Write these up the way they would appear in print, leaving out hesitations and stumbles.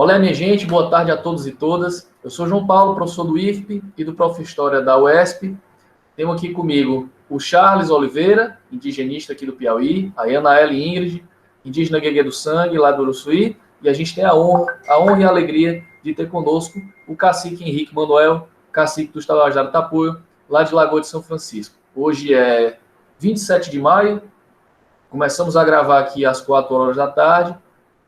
Olá, minha gente, boa tarde a todos e todas. Eu sou João Paulo, professor do IFP e do Prof. História da UESP. Tenho aqui comigo o Charles Oliveira, indigenista aqui do Piauí, a Anaele Ingrid, indígena Gueguê do Sangue, lá do Uruçuí, e a gente tem a honra e a alegria de ter conosco o cacique Henrique Manuel, cacique do Tabajara Tapuio, lá de Lagoa de São Francisco. Hoje é 27 de maio, começamos a gravar aqui às 4 horas da tarde,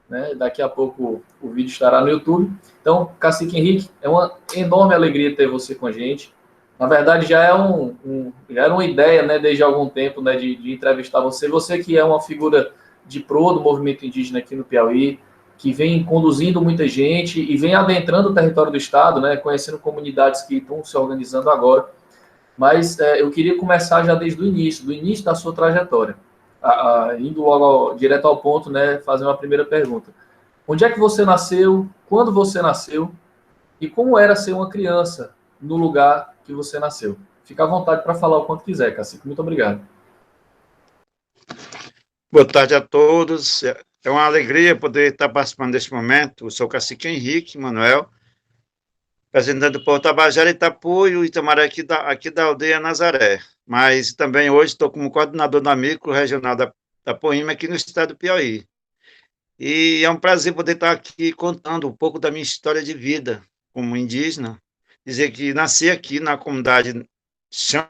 né? Daqui a pouco o vídeo estará no YouTube. Então, cacique Henrique, é uma enorme alegria ter você com a gente. Na verdade, já era uma ideia, né, desde algum tempo, né, de entrevistar você. Você que é uma figura de pro do movimento indígena aqui no Piauí, que vem conduzindo muita gente e vem adentrando o território do Estado, né, conhecendo comunidades que estão se organizando agora. Mas eu queria começar já desde o início, do início da sua trajetória. Indo logo direto ao ponto, né, fazer uma primeira pergunta. Onde é que você nasceu? Quando você nasceu? E como era ser uma criança no lugar que você nasceu? Fica à vontade para falar o quanto quiser, cacique. Muito obrigado. Boa tarde a todos. É uma alegria poder estar participando deste momento. Eu sou o cacique Henrique Manuel, representante do povo Tabajara, Itapuio e Itamaré, aqui da aldeia Nazaré. Mas também hoje estou como coordenador da micro regional da Poema, aqui no estado do Piauí. E é um prazer poder estar aqui contando um pouco da minha história de vida como indígena. Dizer que nasci aqui na comunidade Chão,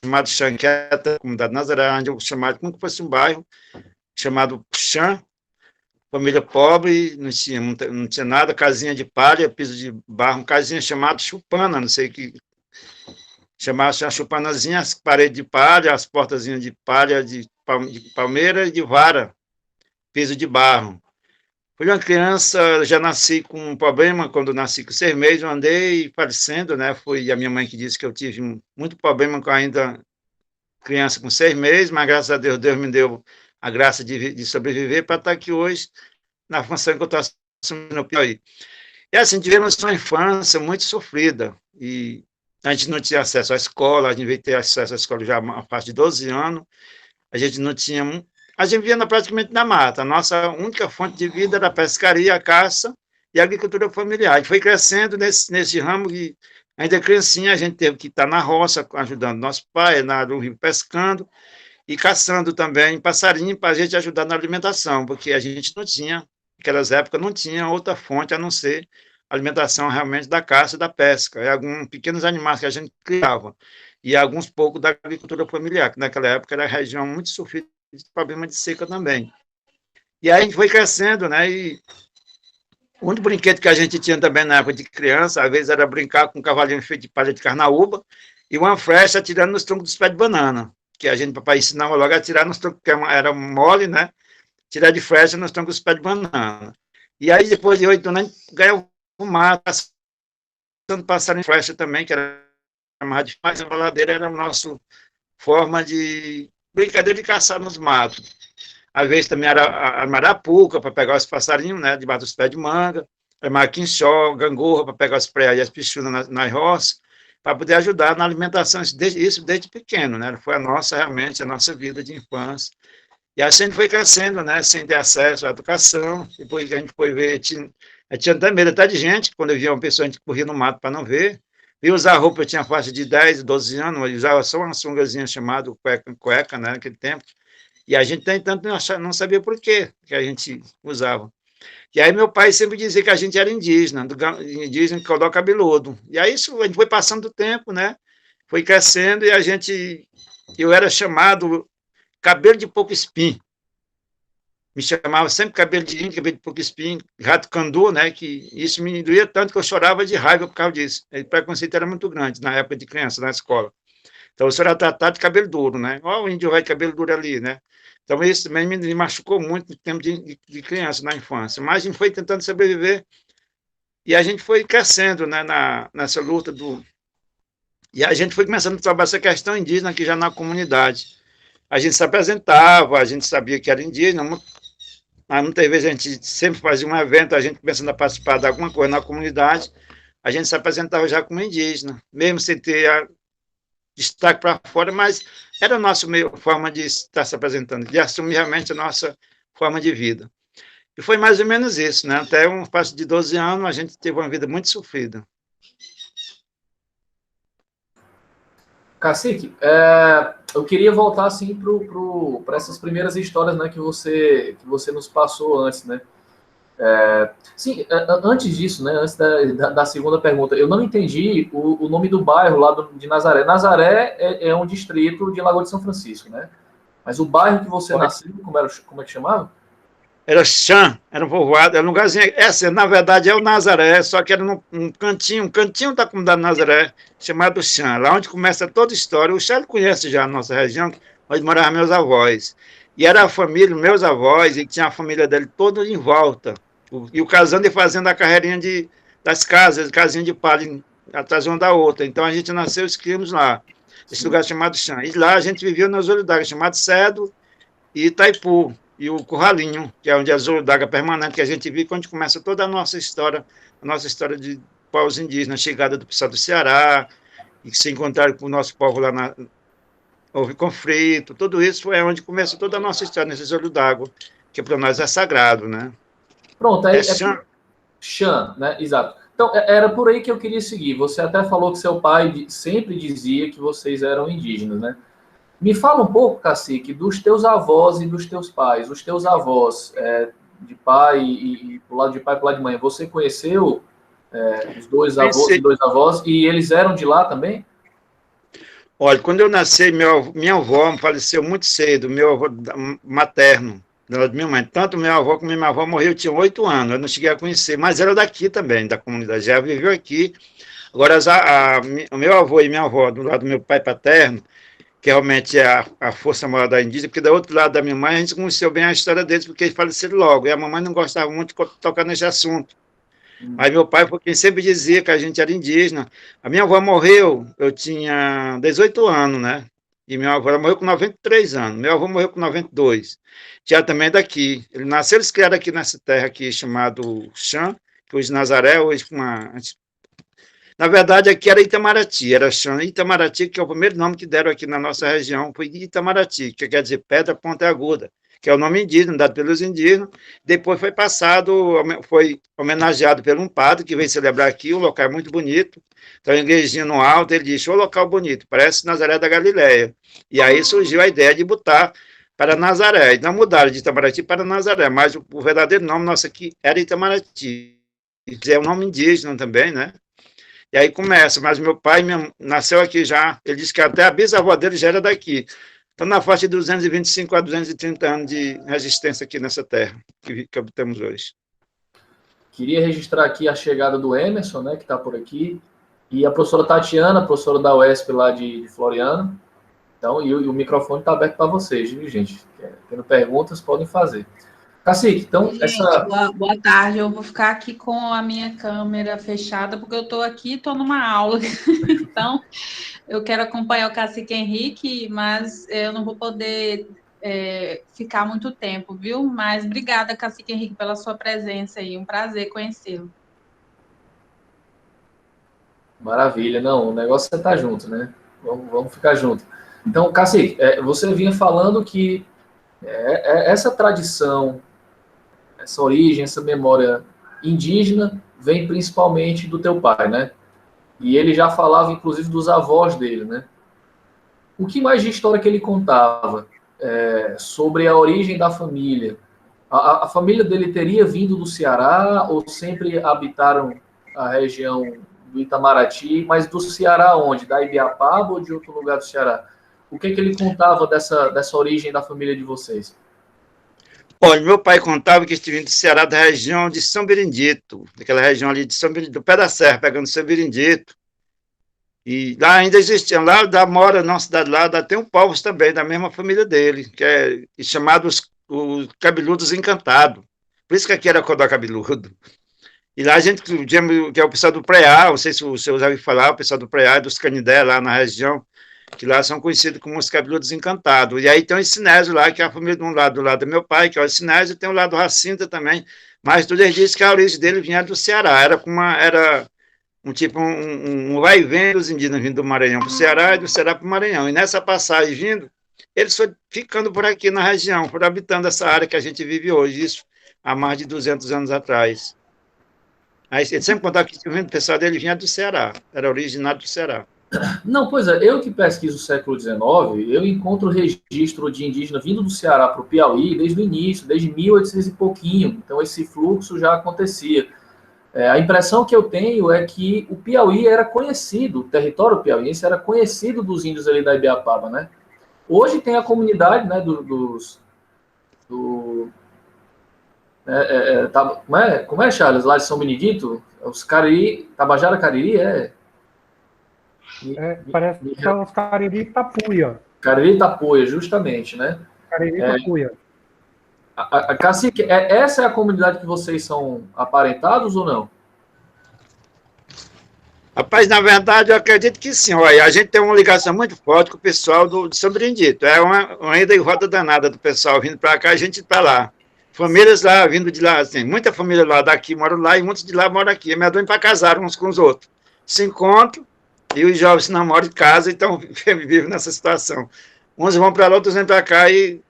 chamado Xanqueta, comunidade Nazaré, onde eu chamado como se fosse um bairro chamado Chã, família pobre, não tinha nada, casinha de palha, piso de barro, casinha chamada chupana, não sei o que chamava, a chupanazinha, as paredes de palha, as portazinhas de palha, de palmeira e de vara, piso de barro. Fui uma criança, já nasci com um problema, quando nasci com 6 meses, eu andei falecendo, né? Foi a minha mãe que disse que eu tive muito problema com ainda criança com 6 meses, mas graças a Deus, Deus me deu a graça de sobreviver para estar aqui hoje, na função que eu estou assumindo no Piauí. E assim, tivemos uma infância muito sofrida, e a gente não tinha acesso à escola, a gente veio ter acesso à escola já a partir de 12 anos, a gente não tinha... A gente vivia praticamente na mata, a nossa única fonte de vida era a pescaria, a caça e a agricultura familiar. A gente foi crescendo nesse ramo que, ainda criancinha, a gente teve que estar na roça, ajudando nosso pai, no rio pescando, e caçando também passarinho para a gente ajudar na alimentação, porque a gente não tinha, naquelas épocas, não tinha outra fonte a não ser a alimentação realmente da caça e da pesca, e alguns pequenos animais que a gente criava, e alguns poucos da agricultura familiar, que naquela época era a região muito sofrida de problema de seca também. E aí a gente foi crescendo, né, e o único brinquedo que a gente tinha também na época de criança, às vezes era brincar com um cavalinho feito de palha de carnaúba e uma flecha atirando nos troncos dos pés de banana, que a gente, papai, ensinava logo a atirar nos troncos, que era mole, né? Tirar de flecha nos troncos dos pés de banana. E aí, depois de 8 anos, a gente ganhou um mato, passando em flecha também, que era mais difícil, a baladeira era a nossa forma de brincadeira de caçar nos matos. Às vezes também era a marapuca, para pegar os passarinhos, né? Debaixo dos pés de manga, a maquinchó, gangorra, para pegar os preais e as pichunas nas roças, para poder ajudar na alimentação, isso desde pequeno, né? Foi realmente, a nossa vida de infância. E assim a gente foi crescendo, né? Sem ter acesso à educação, depois a gente foi ver, tinha até medo até de gente, quando eu via uma pessoa, a gente corria no mato para não ver, e usar roupa, eu tinha faixa de 10, 12 anos, eu usava só uma sungazinha chamada cueca, né, naquele tempo, e a gente, tanto não sabia por quê que a gente usava. E aí meu pai sempre dizia que a gente era indígena, indígena de cordó cabeludo. E aí isso, a gente foi passando o tempo, né? Foi crescendo e eu era chamado cabelo de pouco espinho. Me chamava sempre cabelo de índio, cabelo de pouco espinho, rato candu, né? Que isso me doía tanto que eu chorava de raiva por causa disso. O preconceito era muito grande na época de criança, na escola. Então eu era tratado de cabelo duro, né? Olha o índio vai de cabelo duro ali, né? Então, isso também me machucou muito no tempo de criança, na infância. Mas a gente foi tentando sobreviver e a gente foi crescendo, né, nessa luta E a gente foi começando a trabalhar essa questão indígena aqui já na comunidade. A gente se apresentava, a gente sabia que era indígena, mas muitas vezes a gente sempre fazia um evento, a gente começando a participar de alguma coisa na comunidade, a gente se apresentava já como indígena, mesmo sem ter destaque para fora, mas era a nossa forma de estar se apresentando, de assumir realmente a nossa forma de vida. E foi mais ou menos isso, né? Até um espaço de 12 anos, a gente teve uma vida muito sofrida. Cacique, eu queria voltar assim para essas primeiras histórias, né, que você nos passou antes, né? Sim, antes disso, né, antes da segunda pergunta, eu não entendi o nome do bairro lá de Nazaré. Nazaré é um distrito de Lagoa de São Francisco, né? Mas o bairro que você nasceu, como é que chamava? Era Chã, era um povoado, era um lugarzinho. Essa, na verdade, é o Nazaré, só que era um cantinho da comunidade Nazaré, chamado Chã, lá onde começa toda a história. O Charles conhece já a nossa região, onde moravam meus avós. E era a família, meus avós, e tinha a família dele toda em volta. E o casando e fazendo a carreirinha das casas, casinha de palha, atrás uma da outra. Então a gente nasceu e criamos lá, esse lugar chamado Chã. E lá a gente vivia nas olhos chamado Cedo e Itaipu, e o Curralinho, que é onde é a Zoldaga permanente, que a gente vive quando começa toda a nossa história de povos indígenas, chegada do pessoal do Ceará, e que se encontraram com o nosso povo lá, houve conflito, tudo isso é onde começa toda a nossa história, nesses olhos d'água, que para nós é sagrado, né? Pronto, É chão. Xan, né? Exato. Então, era por aí que eu queria seguir. Você até falou que seu pai sempre dizia que vocês eram indígenas, né? Me fala um pouco, Cacique, dos teus avós e dos teus pais. Os teus avós, de pai e pro lado de pai e pro lado de mãe, você conheceu os dois avós e dois avós e eles eram de lá também? Olha, quando eu nasci, minha avó faleceu muito cedo, meu avô materno, da minha mãe. Tanto meu avô como minha avó morreu, eu tinha 8 anos, eu não cheguei a conhecer, mas era daqui também, da comunidade, já viveu aqui. Agora, o meu avô e minha avó, do lado do meu pai paterno, que realmente é a força maior da indígena, porque do outro lado da minha mãe, a gente conheceu bem a história deles, porque eles faleceram logo, e a mamãe não gostava muito de tocar nesse assunto. Mas meu pai foi quem sempre dizia que a gente era indígena. A minha avó morreu, eu tinha 18 anos, né? E minha avó morreu com 93 anos. Meu avô morreu com 92. Já também é daqui. Ele nasceu, eles criaram aqui nessa terra aqui, chamado Xã, que hoje Nazaré, hoje uma... Na verdade, aqui era Itamaraty, era Xã. Itamaraty, que é o primeiro nome que deram aqui na nossa região, foi Itamaraty, que quer dizer pedra pontiaguda, que é o nome indígena, dado pelos indígenas. Depois foi passado, foi homenageado por um padre que veio celebrar aqui, o local é muito bonito. Então, a igrejinha no alto, ele disse, ô local bonito, parece Nazaré da Galileia. E aí surgiu a ideia de botar para Nazaré. Então, mudaram de Itamaraty para Nazaré, mas o verdadeiro nome nosso aqui era Itamaraty. É um nome indígena também, né? E aí começa, mas meu pai nasceu aqui já, ele disse que até a bisavó dele já era daqui. Então, na faixa de 225 a 230 anos de resistência aqui nessa terra que obtemos hoje. Queria registrar aqui a chegada do Emerson, né, que está por aqui, e a professora Tatiana, professora da UESP lá de Floriano. Então, e o microfone está aberto para vocês, viu, gente? Tendo perguntas, podem fazer. Cacique, então, gente, boa tarde. Eu vou ficar aqui com a minha câmera fechada, porque eu estou aqui, estou numa aula. Então, eu quero acompanhar o Cacique Henrique, mas eu não vou poder ficar muito tempo, viu? Mas obrigada, Cacique Henrique, pela sua presença aí. Um prazer conhecê-lo. Maravilha. Não, o negócio é estar junto, né? Vamos ficar junto. Então, Cacique, você vinha falando que essa tradição, essa origem, essa memória indígena vem principalmente do teu pai, né? E ele já falava, inclusive, dos avós dele, né? O que mais de história que ele contava sobre a origem da família? A família dele teria vindo do Ceará ou sempre habitaram a região do Itamaraty, mas do Ceará onde? Da Ibiapaba ou de outro lugar do Ceará? O que ele contava dessa origem da família de vocês? Olha, meu pai contava que estive do Ceará, da região de São Benedito, daquela região ali de São Benedito, do pé da serra, pegando São Benedito. E lá ainda existia, lá mora, na cidade lá, tem um povos também, da mesma família dele, que é chamado os Cabeludos Encantados. Por isso que aqui era Codó Cabeludo. E lá a gente, que é o pessoal do Preá, não sei se o senhor já ouviu falar, o pessoal do Preá, dos Canidé, lá na região, que lá são conhecidos como os Cabeludos Encantados. E aí tem o Sinésio lá, que é a família do lado do meu pai, que é o Sinésio, e tem o lado do Racinta também, mas tudo eles dizem que a origem dele vinha do Ceará, era um tipo, um vai e vem dos indígenas vindo do Maranhão para o Ceará e do Ceará para o Maranhão. E nessa passagem vindo, eles foram ficando por aqui na região, por habitando essa área que a gente vive hoje. Isso há mais de 200 anos atrás. Aí ele sempre contava que o pessoal dele vinha do Ceará, era originário do Ceará. Não, pois é, eu que pesquiso o século XIX, eu encontro registro de indígena vindo do Ceará para o Piauí desde o início, desde 1800 e pouquinho. Então, esse fluxo já acontecia. A impressão que eu tenho é que o Piauí era conhecido, o território piauiense era conhecido dos índios ali da Ibiapaba, né? Hoje tem a comunidade, né, como é, Charles, lá de São Benedito? Os Cariri, Tabajara Cariri, Parece que são os Cariri Tapuia. Cariri Tapuia, justamente, né? Cariri Tapuia. Cacique, essa é a comunidade que vocês são aparentados ou não? Rapaz, na verdade, eu acredito que sim. Olha, a gente tem uma ligação muito forte com o pessoal de São Benedito. É uma ida e roda danada do pessoal vindo para cá, a gente para lá. Famílias lá, vindo de lá, assim, muita família lá daqui mora lá e muitos de lá moram aqui. É medonho para casar uns com os outros. Se encontram e os jovens se namoram de casa, então vivem nessa situação. Uns vão para lá, outros vêm para cá e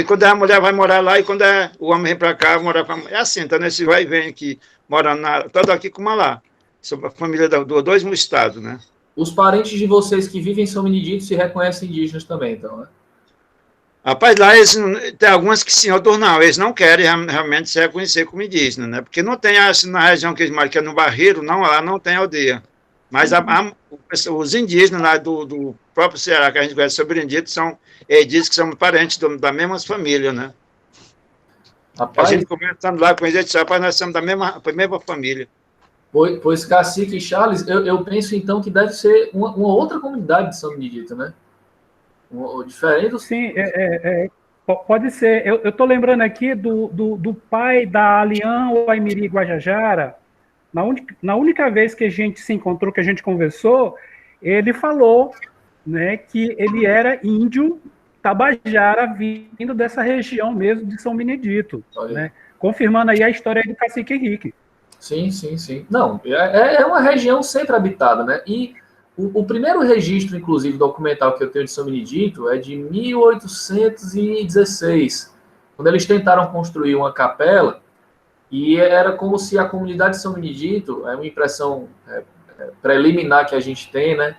quando a mulher vai morar lá e quando o homem vem para cá, morar para... É assim, então nesse vai e vem aqui, morando tanto aqui como lá. São a família do dois estados, né? Os parentes de vocês que vivem em São Benedito se reconhecem indígenas também, então, né? Rapaz, lá tem algumas que sim, outros não. Eles não querem realmente se reconhecer como indígena, né? Porque não tem, assim, na região que eles moram, que é no Barreiro, não, lá não tem aldeia. Mas os indígenas lá do próprio Ceará, que a gente conhece sobre indígenas, eles dizem que são parentes da mesma família, né? Rapaz, a gente conversando lá com eles, rapaz, nós somos da mesma família. Pois Cacique e Charles, eu penso então que deve ser uma outra comunidade de São Benedito, né? Diferente do... Sim, pode ser. Eu estou lembrando aqui do pai da Alian Waimiri Guajajara. Na única vez que a gente se encontrou, que a gente conversou, ele falou, né, que ele era índio tabajara vindo dessa região mesmo de São Benedito, né? Confirmando aí a história do Cacique Henrique. Sim. Não, é uma região sempre habitada, né? E o primeiro registro, inclusive, documental que eu tenho de São Benedito é de 1816, quando eles tentaram construir uma capela, e era como se a comunidade de São Benedito, é uma impressão preliminar que a gente tem, né?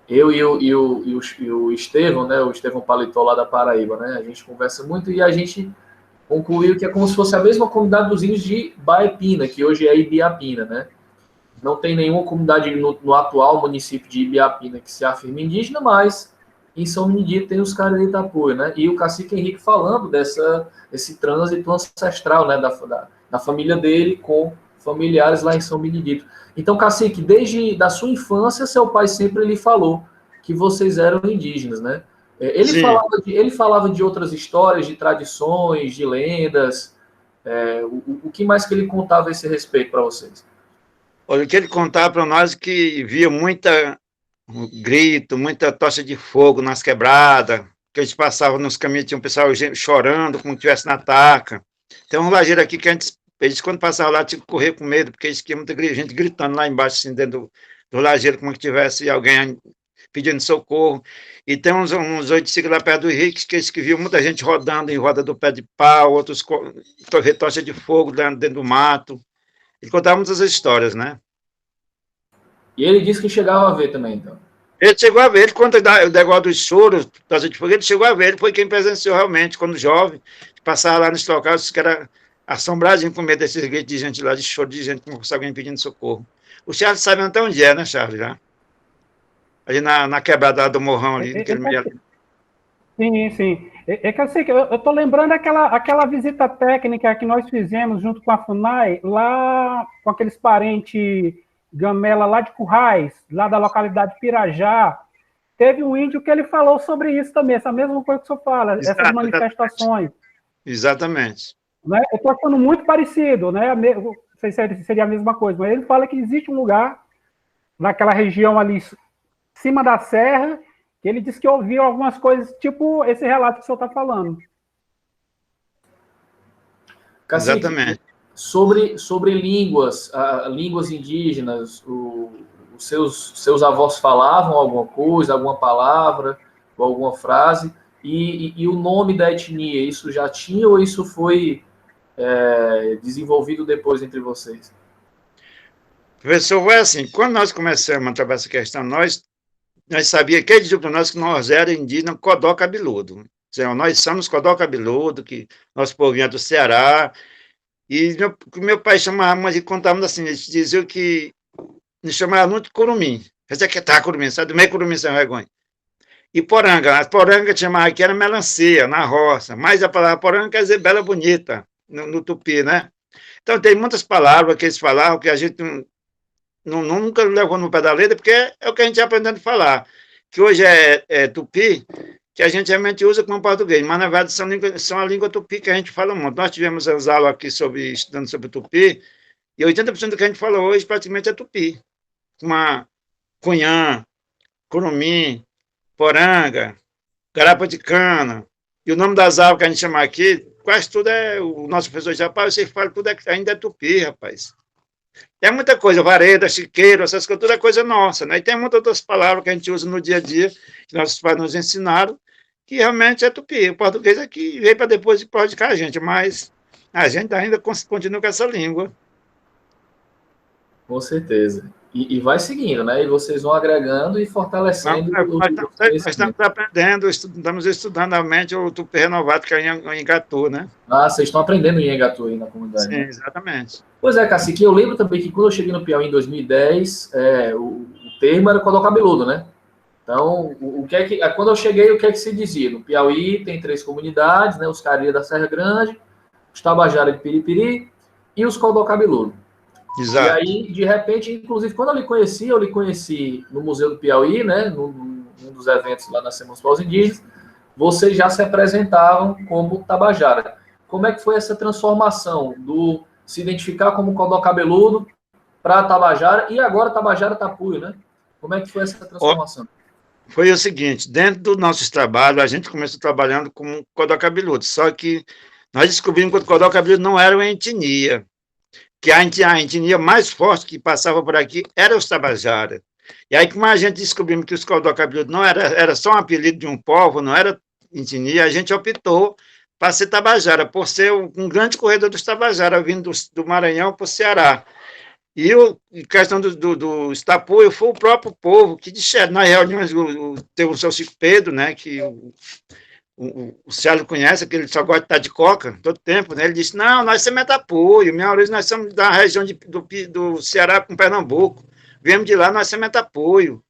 Eu e o Estevão, né? O Estevão Paletó lá da Paraíba, né? A gente conversa muito e a gente concluiu que é como se fosse a mesma comunidade dos índios de Baepina, que hoje é Ibiapina, né? Não tem nenhuma comunidade no atual município de Ibiapina que se afirma indígena, mas em São Benedito tem os Cariri Tapuia, né? E o Cacique Henrique falando desse trânsito ancestral, né? Da família dele com familiares lá em São Benedito. Então, Cacique, desde da sua infância, seu pai sempre lhe falou que vocês eram indígenas, né? Ele falava de outras histórias, de tradições, de lendas. O que mais que ele contava a esse respeito para vocês? Olha, o que ele contava para nós que via muita grito, muita tocha de fogo nas quebradas, que a gente passava nos caminhos, tinha um pessoal chorando, como se estivesse na taca. Tem um lajeiro aqui que eles quando passavam lá, tinha que correr com medo, porque eles tinham muita gente gritando lá embaixo, assim, dentro do lajeiro, como se tivesse alguém pedindo socorro. E tem uns 8 ciclos lá perto do Henrique, que viam muita gente rodando em roda do pé de pau, outros tocha de fogo dentro do mato. Ele contava muitas histórias, né? E ele disse que chegava a ver também, então. Ele chegou a ver, ele conta o negócio dos choros, tocha de fogo, ele chegou a ver, ele foi quem presenciou realmente, quando jovem, passava lá nesse local, disse que era assombradinho com medo desses gritos de gente lá, de choro de gente, como se alguém pedindo socorro. O Charles sabe até onde é, né, Charles? Já? Ali na quebrada do Morrão ali. Sim. É que eu estou lembrando aquela visita técnica que nós fizemos junto com a FUNAI, lá com aqueles parentes Gamela lá de Currais, lá da localidade Pirajá. Teve um índio que ele falou sobre isso também, essa mesma coisa que o senhor fala, essas manifestações. Exatamente. Né? Eu estou achando muito parecido, né? Não sei se seria a mesma coisa, mas ele fala que existe um lugar naquela região ali, cima da serra, que ele disse que ouviu algumas coisas, tipo esse relato que o senhor está falando. Cacique, exatamente. Sobre línguas indígenas, os seus avós falavam alguma coisa, alguma palavra, ou alguma frase, e o nome da etnia, isso já tinha ou isso foi desenvolvido depois entre vocês? Professor, foi assim, quando nós começamos a trabalhar essa questão, nós sabíamos, quem dizia para nós que nós éramos indígenas codó cabeludo. Nós somos codó cabeludo, que nosso povo vinha do Ceará, e meu pai chamava, mas ele contava assim, eles diziam que nos chamava muito de curumim. Esse aqui tá curumim, sabe do meio curumim sem vergonha. E poranga, as porangas chamava aqui era melancia, na roça, mas a palavra poranga quer dizer bela bonita, no tupi, né? Então tem muitas palavras que eles falavam que a gente nunca levou no pé da letra, porque é o que a gente está aprendendo a falar, que hoje é tupi, que a gente realmente usa como português, mas na verdade são a língua tupi que a gente fala muito. Nós tivemos as aulas aqui estudando sobre tupi, e 80% do que a gente fala hoje praticamente é tupi. Uma cunhã, curumim, poranga, garapa de cana, e o nome das árvores que a gente chama aqui, quase tudo o nosso professor já, rapaz, você fala tudo ainda é tupi, rapaz. Tem muita coisa, vareda, chiqueiro, essas coisas, tudo é coisa nossa, né? E tem muitas outras palavras que a gente usa no dia a dia, que nossos pais nos ensinaram, que realmente é tupi. O português é que veio para depois prejudicar a gente, mas a gente ainda continua com essa língua. Com certeza. E vai seguindo, né? E vocês vão agregando e fortalecendo. Nós estamos aprendendo, estamos estudando realmente o tupi renovado que é em Ingatu, né? Ah, vocês estão aprendendo em Ingatu aí na comunidade. Sim, né? Exatamente. Pois é, Cacique, eu lembro também que quando eu cheguei no Piauí em 2010, o termo era codó cabeludo, né? Então, quando eu cheguei, o que é que se dizia? No Piauí tem 3 comunidades, né? Os Caria da Serra Grande, os Tabajara de Piripiri e os codó cabeludo. Exato. E aí, de repente, inclusive, quando eu lhe conheci no Museu do Piauí, né? Num dos eventos lá na Semana dos Povos Indígenas, vocês já se apresentavam como Tabajara. Como é que foi essa transformação do se identificar como codó cabeludo para Tabajara e agora Tabajara Tapuio, né? Como é que foi essa transformação? Foi o seguinte, dentro do nosso trabalho, a gente começou trabalhando como codó cabeludo, só que nós descobrimos que o codó cabeludo não era uma etnia, que a etnia mais forte que passava por aqui era os Tabajara. E aí, como a gente descobrimos que os codó cabeludo não era só um apelido de um povo, não era etnia, a gente optou para ser Tabajara, por ser um grande corredor dos Tabajara, vindo do Maranhão para o Ceará. E a questão do Tapuio foi o próprio povo que, nas reuniões, teve o seu Chico Pedro, né, que o Célio conhece, que ele só gosta de estar de coca todo tempo, né? Ele disse, não, nós somos Tapuio, minha origem, nós somos da região do Ceará com Pernambuco, viemos de lá, nós somos Tapuio.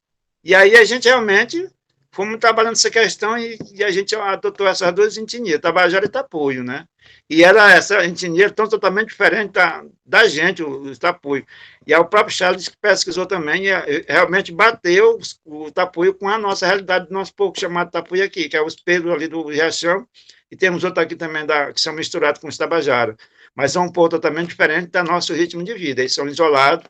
E aí a gente realmente fomos trabalhando essa questão e a gente adotou essas 2 etnias, Tabajara e Tapuio, né? E essa etnia tão totalmente diferente da gente, o Tapuio. E aí o próprio Charles pesquisou também e realmente bateu o Tapuio com a nossa realidade do nosso povo chamado Tapuio aqui, que é os Pedros ali do Riachão, e temos outro aqui também que são misturados com os Tabajara. Mas são um povo totalmente diferente do nosso ritmo de vida. Eles são isolados,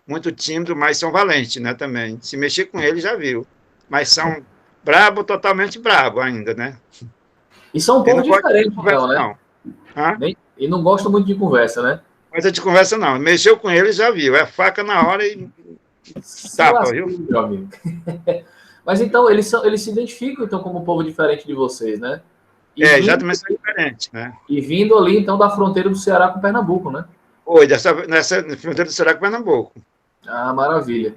muito tímidos, mas são valentes, né, também. Se mexer com eles, já viu. Mas são brabo, totalmente brabo ainda, né? E são um pouco diferentes, então, né? Não. E não gosta muito de conversa, né? Mas de conversa não. Mexeu com ele, já viu. É faca na hora e tapa, viu? Meu amigo. Mas então, eles se identificam então como um povo diferente de vocês, né? Exatamente, são diferentes, né? E vindo ali, então, da fronteira do Ceará com Pernambuco, né? Oi, nessa fronteira do Ceará com Pernambuco. Ah, maravilha.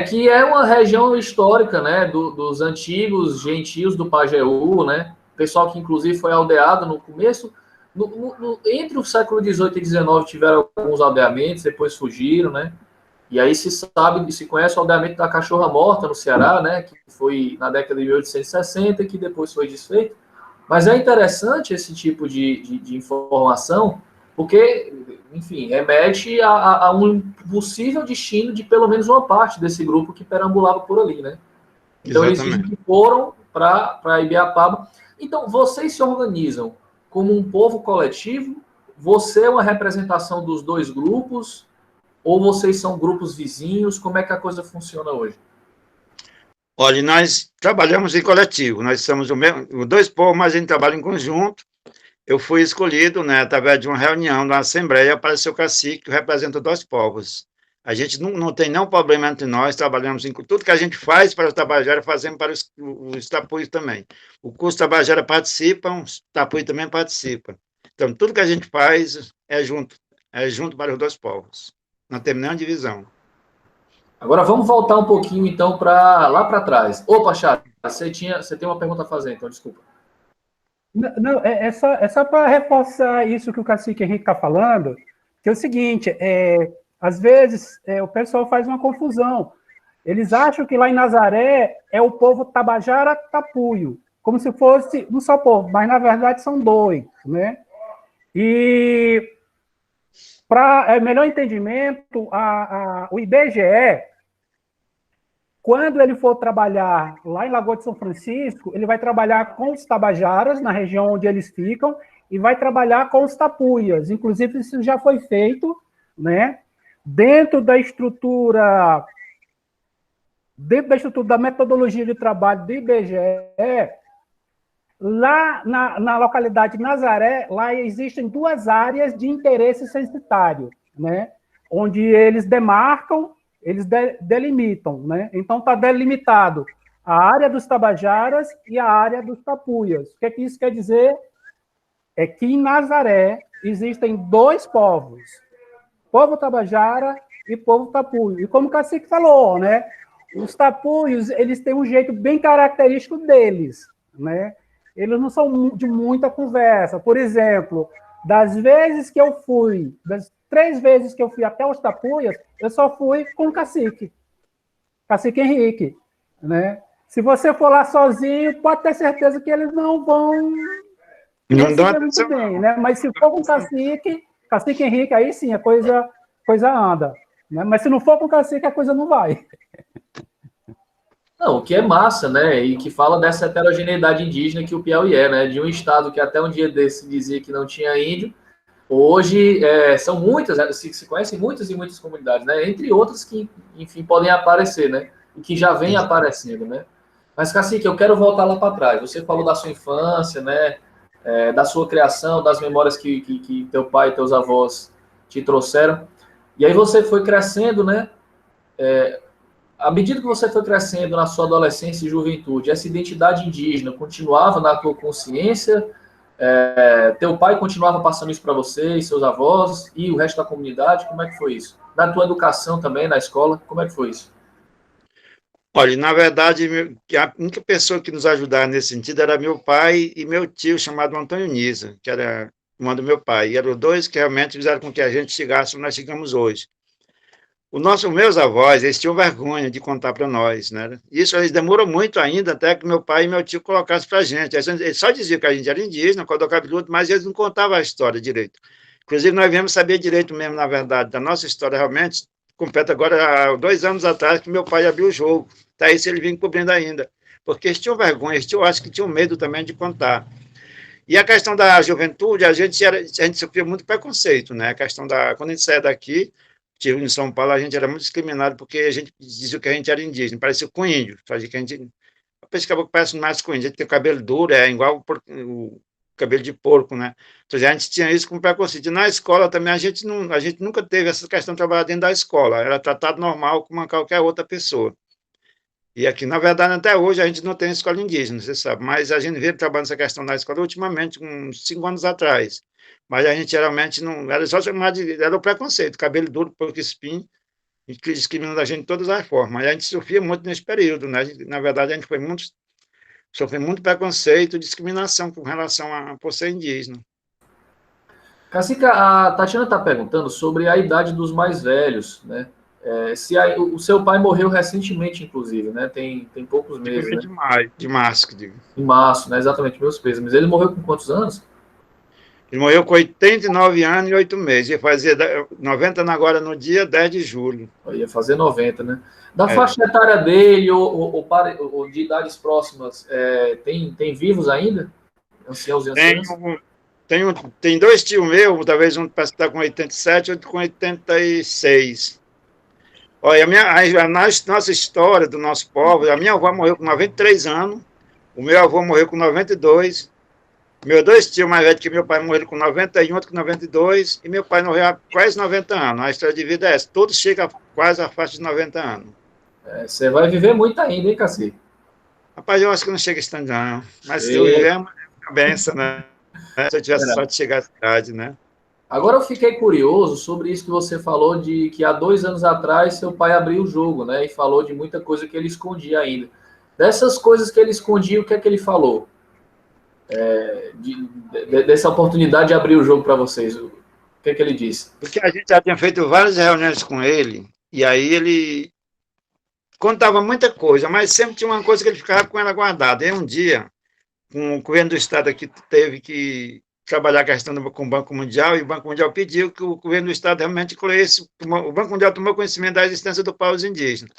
Que é uma região histórica, né? Dos antigos gentios do Pajeú, né? Pessoal que, inclusive, foi aldeado no começo. Entre o século XVIII e XIX tiveram alguns aldeamentos, depois fugiram, né? E aí se conhece o aldeamento da Cachorra Morta, no Ceará, né? Que foi na década de 1860 e que depois foi desfeito. Mas é interessante esse tipo de informação, porque, enfim, remete a um possível destino de pelo menos uma parte desse grupo que perambulava por ali, né? Então, Exatamente. eles foram para Ibiapaba. Então, vocês se organizam como um povo coletivo? Você é uma representação dos 2 grupos? Ou vocês são grupos vizinhos? Como é que a coisa funciona hoje? Olha, nós trabalhamos em coletivo. Nós somos os 2 povos, mas a gente trabalha em conjunto. Eu fui escolhido, né, através de uma reunião da Assembleia para ser o cacique que representa 2 povos. A gente não tem nenhum problema entre nós, trabalhamos em tudo que a gente faz para os Tabajara, fazemos para os Tapuios também. O curso Tabajara participa, os Tapuios também participam. Então, tudo que a gente faz é junto para os dois povos. Não temos nenhuma divisão. Agora vamos voltar um pouquinho, então, para lá para trás. Opa, Charles, você tem uma pergunta a fazer, então, desculpa. Não, é só para reforçar isso que o cacique Henrique está falando, que é o seguinte, às vezes o pessoal faz uma confusão. Eles acham que lá em Nazaré é o povo Tabajara Tapuio, como se fosse um só povo, mas na verdade são dois, né? E para melhor entendimento, o IBGE, quando ele for trabalhar lá em Lagoa de São Francisco, ele vai trabalhar com os tabajaras, na região onde eles ficam, e vai trabalhar com os tapuias. Inclusive, isso já foi feito, né? Dentro da estrutura da metodologia de trabalho do IBGE, lá na localidade de Nazaré, lá existem duas áreas de interesse censitário, né? Onde eles demarcam, eles delimitam, né? Então, está delimitado a área dos tabajaras e a área dos tapuias. O que isso quer dizer? É que em Nazaré existem dois povos, povo tabajara e povo tapuio. E como o cacique falou, né? Os tapuios, eles têm um jeito bem característico deles, né? Eles não são de muita conversa. Por exemplo, das 3 vezes que eu fui até os tapuias, eu só fui com o cacique Henrique, né? Se você for lá sozinho, pode ter certeza que eles não vão receber muito bem, né? Mas se for com o cacique Henrique, aí sim, a coisa anda, né? Mas se não for com o cacique, a coisa não vai. Não, o que é massa, né? E que fala dessa heterogeneidade indígena que o Piauí é, né? De um estado que até um dia desse dizia que não tinha índio, hoje são muitas, se conhecem muitas e muitas comunidades, né? Entre outras que, enfim, podem aparecer, né? E que já vem aparecendo, né? Mas, Cacique, eu quero voltar lá para trás. Você falou da sua infância, né? Da sua criação, das memórias que teu pai e teus avós te trouxeram. E aí você foi crescendo, né? À medida que você foi crescendo na sua adolescência e juventude, essa identidade indígena continuava na tua consciência? Teu pai continuava passando isso para você e seus avós e o resto da comunidade? Como é que foi isso? Na tua educação também, na escola, como é que foi isso? Olha, na verdade, a única pessoa que nos ajudava nesse sentido era meu pai e meu tio, chamado Antônio Nisa, que era irmão do meu pai. E eram os dois que realmente fizeram com que a gente chegasse onde nós chegamos hoje. Os meus avós, eles tinham vergonha de contar para nós, né? Isso eles demorou muito ainda até que meu pai e meu tio colocassem para a gente. Eles só diziam que a gente era indígena, cordão cabeludo, mas eles não contavam a história direito. Inclusive, nós viemos saber direito mesmo, na verdade, da nossa história realmente, completa agora há 2 anos atrás, que meu pai abriu o jogo. Tá isso ele vinha cobrindo ainda. Porque eles tinham vergonha, eu acho que tinham medo também de contar. E a questão da juventude, a gente sofria muito preconceito, né? A questão quando a gente saía daqui, em São Paulo, a gente era muito discriminado porque a gente dizia que a gente era indígena, parecia com índio, fazia que a gente acabou que parece mais com índio, a gente tem o cabelo duro, igual o cabelo de porco, né? Então, a gente tinha isso como preconceito. E na escola também, a gente nunca teve essa questão de trabalhar dentro da escola, era tratado normal como qualquer outra pessoa. E aqui, na verdade, até hoje, a gente não tem escola indígena, você sabe, mas a gente veio trabalhando essa questão na escola ultimamente, uns 5 anos atrás. Mas a gente geralmente não. Era só chamar era o preconceito, cabelo duro, porco espinho, discriminando a gente de todas as formas. Mas a gente sofria muito nesse período, né? Na verdade, a gente sofreu muito preconceito e discriminação com relação por ser indígena. Cacica, a Tatiana está perguntando sobre a idade dos mais velhos, né? O seu pai morreu recentemente, inclusive, né? Tem poucos meses, né? De março, que digo. Em março, né? Exatamente, meus pesos. Mas ele morreu com quantos anos? Ele morreu com 89 anos e 8 meses. Ia fazer 90 agora no dia 10 de julho. Ia fazer 90, né? Da faixa etária dele ou de idades próximas, tem vivos ainda? Anciãos e anciãs? Tem 2 tios meus, talvez um parece que está com 87, outro com 86. Olha, a nossa história do nosso povo, a minha avó morreu com 93 anos, o meu avô morreu com 92, meus 2 tios mais velhos que meu pai morreram com 91, outro com 92, e meu pai morreu há quase 90 anos. A história de vida é essa, todos chegam quase à faixa de 90 anos. Você vai viver muito ainda, hein, Cacique? Rapaz, eu acho que não chega esse tanto, não. Mas se eu viver, é uma benção, né? Se eu tivesse sorte de chegar à cidade, né? Agora eu fiquei curioso sobre isso que você falou de que há 2 anos atrás seu pai abriu o jogo, né? E falou de muita coisa que ele escondia ainda. Dessas coisas que ele escondia, o que é que ele falou? Dessa oportunidade de abrir o jogo para vocês, o que é que ele disse? Porque a gente já tinha feito várias reuniões com ele, e aí ele contava muita coisa, mas sempre tinha uma coisa que ele ficava com ela guardada. E um dia, com o governo do Estado aqui teve que trabalhar a questão com o Banco Mundial, e o Banco Mundial pediu que o governo do Estado realmente incluísse, o Banco Mundial tomou conhecimento da existência do povos indígenas.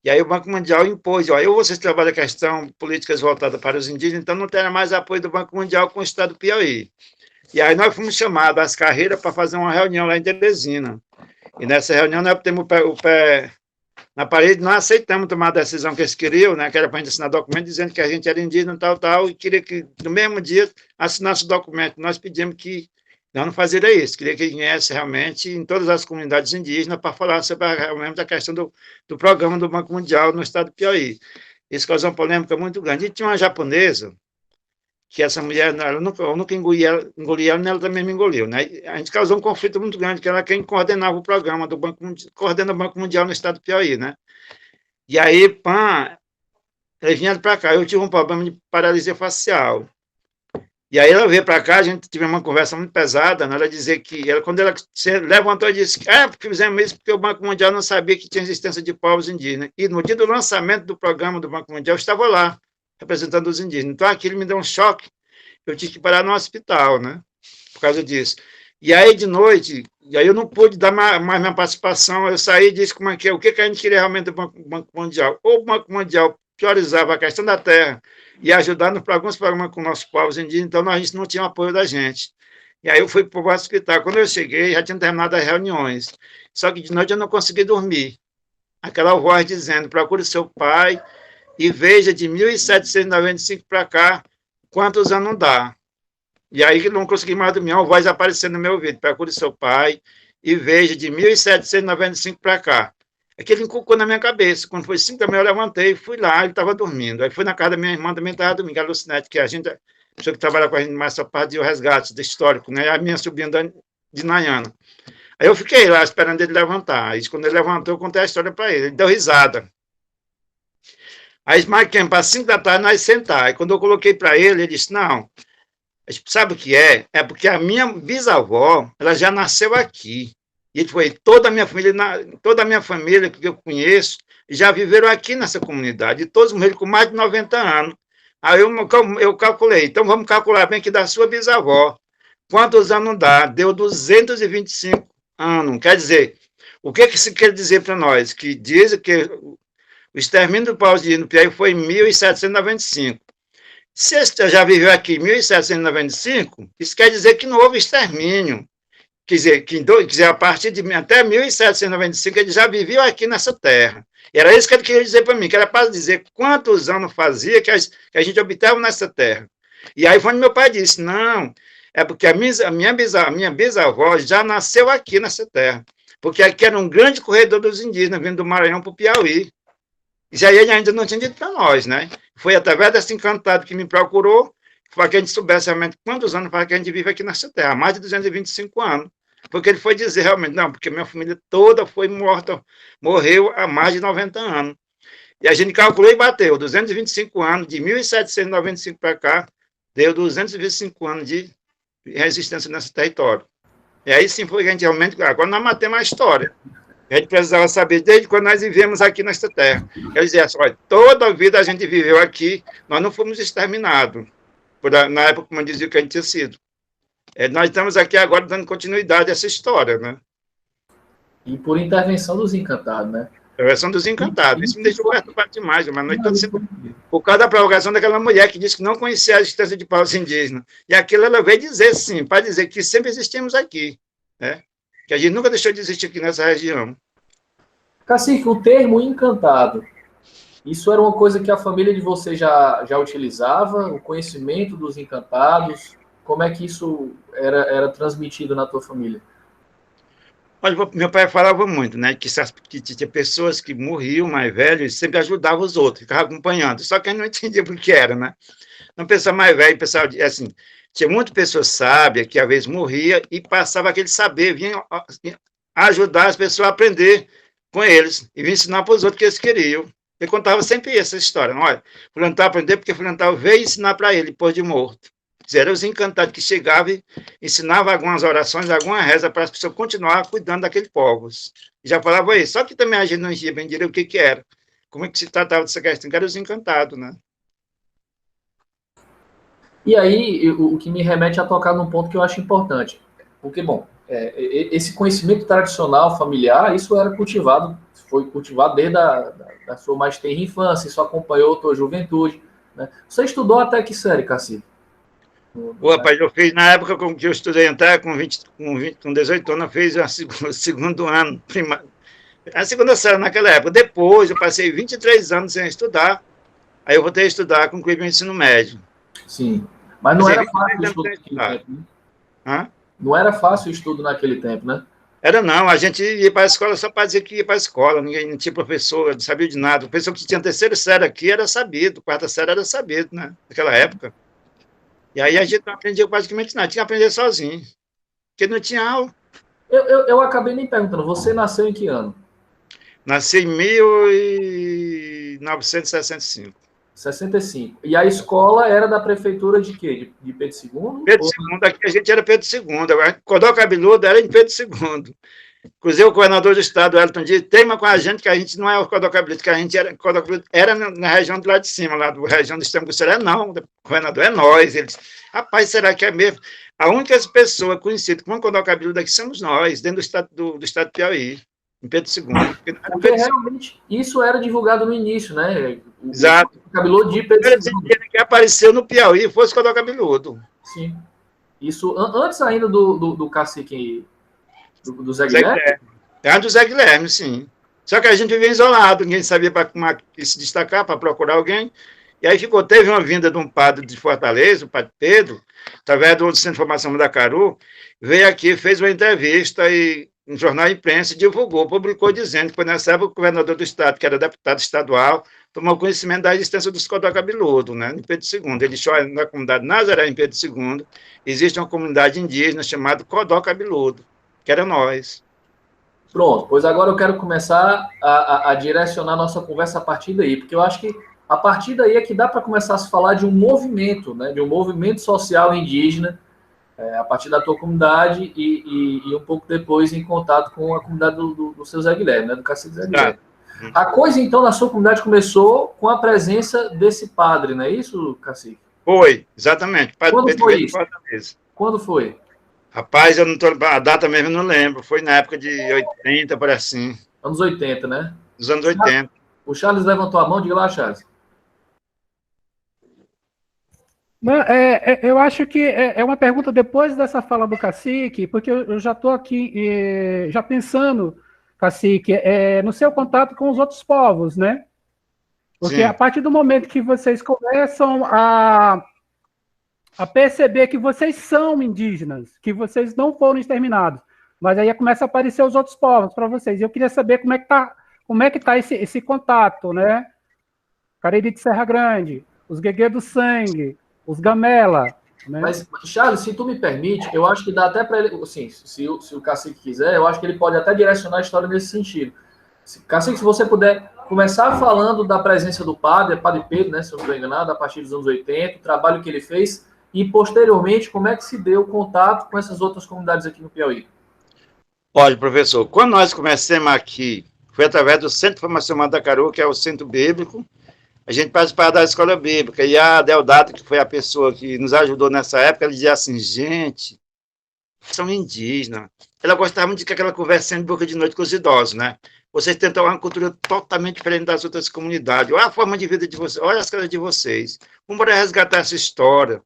E aí o Banco Mundial impôs, ou vocês trabalham a questão políticas voltadas para os indígenas, então não terá mais apoio do Banco Mundial com o Estado do Piauí. E aí nós fomos chamados às carreiras para fazer uma reunião lá em Teresina. E nessa reunião nós temos o pé na parede, não aceitamos tomar a decisão que eles queriam, né, que era para a gente assinar documento dizendo que a gente era indígena, tal, e queria que no mesmo dia assinasse o documento. Nós pedimos que não fazer isso, queria que viesse realmente em todas as comunidades indígenas para falar sobre realmente a questão do programa do Banco Mundial no estado do Piauí. Isso causou uma polêmica muito grande. E tinha uma japonesa, que essa mulher, eu nunca engoli ela, ela também me engoliu, né? A gente causou um conflito muito grande, que era quem coordenava o programa do Banco Mundial, coordena o Banco Mundial no estado do Piauí, né? E aí, eles vieram para cá, eu tive um problema de paralisia facial. E aí ela veio para cá, a gente teve uma conversa muito pesada, né? Ela dizia que, quando ela se levantou e disse, porque fizemos isso porque o Banco Mundial não sabia que tinha existência de povos indígenas. E no dia do lançamento do programa do Banco Mundial, eu estava lá, representando os indígenas. Então, aquilo me deu um choque. Eu tive que parar no hospital, né? Por causa disso. E aí, de noite, eu não pude dar mais minha participação. Eu saí e disse como é que é, o que a gente queria realmente do Banco Mundial. Ou o Banco Mundial priorizava a questão da terra e ajudar alguns programas com nossos povos indígenas, então nós não tínhamos apoio da gente. E aí eu fui para o hospital. Quando eu cheguei, já tinham terminado as reuniões. Só que de noite eu não consegui dormir. Aquela voz dizendo, procure seu pai e veja de 1795 para cá quantos anos dá. E aí não consegui mais dormir, uma voz aparecendo no meu ouvido, procure seu pai e veja de 1795 para cá. Aquele encucou na minha cabeça. Quando foi 5 da manhã, eu levantei, fui lá, ele estava dormindo. Aí fui na casa da minha irmã, também estava dormindo, a Lucinete, que a pessoa que trabalha com a gente mais essa parte de resgate, de histórico, né? A minha sobrinha de Nayana. Aí eu fiquei lá esperando ele levantar. Aí quando ele levantou, eu contei a história para ele. Ele deu risada. Aí marquemos para 5 da tarde nós sentar. Aí quando eu coloquei para ele, ele disse, não, sabe o que é? É porque a minha bisavó, ela já nasceu aqui. E ele foi, toda a minha família que eu conheço, já viveram aqui nessa comunidade. E todos morreram com mais de 90 anos. Aí eu calculei, então vamos calcular bem que da sua bisavó. Quantos anos dá? Deu 225 anos. Quer dizer, o que isso quer dizer para nós? Que diz que o extermínio do povo indígena no Piauí foi em 1795. Se você já viveu aqui em 1795, isso quer dizer que não houve extermínio. Quer dizer, a partir de até 1795, ele já vivia aqui nessa terra. E era isso que ele queria dizer para mim, que era para dizer quantos anos fazia que a gente habitava nessa terra. E aí, quando meu pai disse, não, é porque a minha bisavó já nasceu aqui nessa terra, porque aqui era um grande corredor dos indígenas, vindo do Maranhão para o Piauí. Isso aí ele ainda não tinha dito para nós, né? Foi através desse encantado que me procurou, para que a gente soubesse realmente quantos anos para que a gente vive aqui nessa terra, mais de 225 anos. Porque ele foi dizer realmente, não, porque minha família toda foi morta, morreu há mais de 90 anos. E a gente calculou e bateu, 225 anos, de 1795 para cá, deu 225 anos de resistência nesse território. E aí sim foi que a gente realmente, agora nós matamos a história. A gente precisava saber desde quando nós vivemos aqui nesta terra. Quer dizer, olha, toda a vida a gente viveu aqui, nós não fomos exterminados, na época, como dizia que a gente tinha sido. Nós estamos aqui agora dando continuidade a essa história, né? E por intervenção dos encantados, né? Intervenção dos encantados. Isso me deixou perturbado demais, mas não estou dizendo por causa da prorrogação daquela mulher que disse que não conhecia a existência de povos indígenas. E aquilo ela veio dizer, sim, para dizer que sempre existimos aqui, né? Que a gente nunca deixou de existir aqui nessa região. Cacique, o termo encantado, isso era uma coisa que a família de você já utilizava? O conhecimento dos encantados? Como é que isso era transmitido na tua família? Olha, meu pai falava muito, né, que tinha pessoas que morriam mais velhos e sempre ajudavam os outros, ficavam acompanhando. Só que a gente não entendia por que era, né? Então, pessoa mais velha, pessoal, assim, tinha muita pessoa sábia que às vezes morria e passava aquele saber, vinha ajudar as pessoas a aprender com eles e vinha ensinar para os outros que eles queriam. Ele contava sempre essa história. Olha, fulano estava aprendendo porque fulano veio ensinar para ele, depois de morto. Eram os encantados que chegavam e ensinavam algumas orações, alguma reza para as pessoas continuarem cuidando daqueles povos. E já falava isso. Só que também a gente não entendia bem direito o que era. Como é que se tratava dessa questão? Que eram os encantados, né? E aí, o que me remete a tocar num ponto que eu acho importante. Porque, bom, esse conhecimento tradicional, familiar, isso era cultivado, foi cultivado desde a sua mais tenra infância, isso acompanhou a tua juventude. Né? Você estudou até que série, Cacique? Rapaz, eu fiz, na época que eu estudei até com 18 anos, eu fiz o segundo ano, a segunda série naquela época. Depois, eu passei 23 anos sem estudar, aí eu voltei a estudar, concluí meu ensino médio. Sim, mas não era fácil o estudo naquele tempo, né? Não era fácil o estudo naquele tempo, né? Era não, a gente ia para a escola só para dizer que ia para a escola, ninguém não tinha professor, não sabia de nada. O professor que tinha terceira série aqui era sabido, quarta série era sabido, né? Naquela época. E aí a gente não aprendia praticamente nada, tinha que aprender sozinho, porque não tinha aula. Eu acabei nem perguntando, você nasceu em que ano? Nasci em 1965. 65. E a escola era da prefeitura de quê? De Pedro II? Pedro II, aqui a gente era Pedro II. Cordel Cabeludo era em Pedro II. Inclusive, o governador do estado, Elton Dias, teima com a gente que a gente não é o Cordel Cabeludo, que a gente era na região do lado de cima, lá da região do extremo do não, o governador é nós. Eles, rapaz, será que é mesmo? A única pessoa conhecida como Cordel Cabeludo aqui somos nós, dentro do estado do Piauí, em Pedro II. Porque realmente isso era divulgado no início, né? Exato. O cabeludo de Pedro II. Que apareceu no Piauí fosse Cordel Cabeludo. Sim. Isso antes ainda do cacique, do Zé Guilherme? Antes do Zé Guilherme, sim. Só que a gente vivia isolado, ninguém sabia para se destacar, para procurar alguém. E aí teve uma vinda de um padre de Fortaleza, o padre Pedro, através do Centro de Formação da Caru, veio aqui, fez uma entrevista e um jornal de imprensa divulgou, publicou dizendo que foi nessa época o governador do estado, que era deputado estadual, tomou conhecimento da existência dos Cordel Cabeludo, né, em Pedro II. Ele disse, olha, na comunidade Nazaré, em Pedro II, existe uma comunidade indígena chamada Cordel Cabeludo, que era nós. Pronto, pois agora eu quero começar a direcionar nossa conversa a partir daí, porque eu acho que a partir daí é que dá para começar a se falar de um movimento, né, de um movimento social indígena, a partir da tua comunidade e um pouco depois em contato com a comunidade do seu Zé Guilherme, né, do cacique Zé Guilherme. A coisa, então, na sua comunidade começou com a presença desse padre, não é isso, cacique? Foi, exatamente. Padre Quando Pedro foi isso? Quando foi? Rapaz, eu não tô, a data mesmo eu não lembro. Foi na época de 80, por assim. Anos 80, né? Dos anos 80. O Charles levantou a mão, diga lá, Charles. Não, eu acho que é uma pergunta depois dessa fala do cacique, porque eu já estou aqui já pensando, cacique, no seu contato com os outros povos, né? Porque Sim. A partir do momento que vocês começam a perceber que vocês são indígenas, que vocês não foram exterminados, mas aí começa a aparecer os outros povos para vocês. E eu queria saber como é que tá esse contato, né? Cariri de Serra Grande, os Gueguê do Sangue, os Gamela, né? Mas, Charles, se tu me permite, eu acho que dá até para ele, assim, se o cacique quiser, eu acho que ele pode até direcionar a história nesse sentido. Cacique, se você puder começar falando da presença do padre Pedro, né, se eu não estou enganado, a partir dos anos 80, o trabalho que ele fez, e posteriormente, como é que se deu o contato com essas outras comunidades aqui no Piauí? Olha, professor, quando nós começamos aqui, foi através do Centro de Formação Mandacaru, que é o Centro Bíblico, a gente participava da escola bíblica, e a Deodata, que foi a pessoa que nos ajudou nessa época, ela dizia assim, gente, são indígenas. Ela gostava muito de que aquela conversinha de boca de noite com os idosos, né? Vocês tentam uma cultura totalmente diferente das outras comunidades. Olha a forma de vida de vocês, olha as casas de vocês. Vamos resgatar essa história.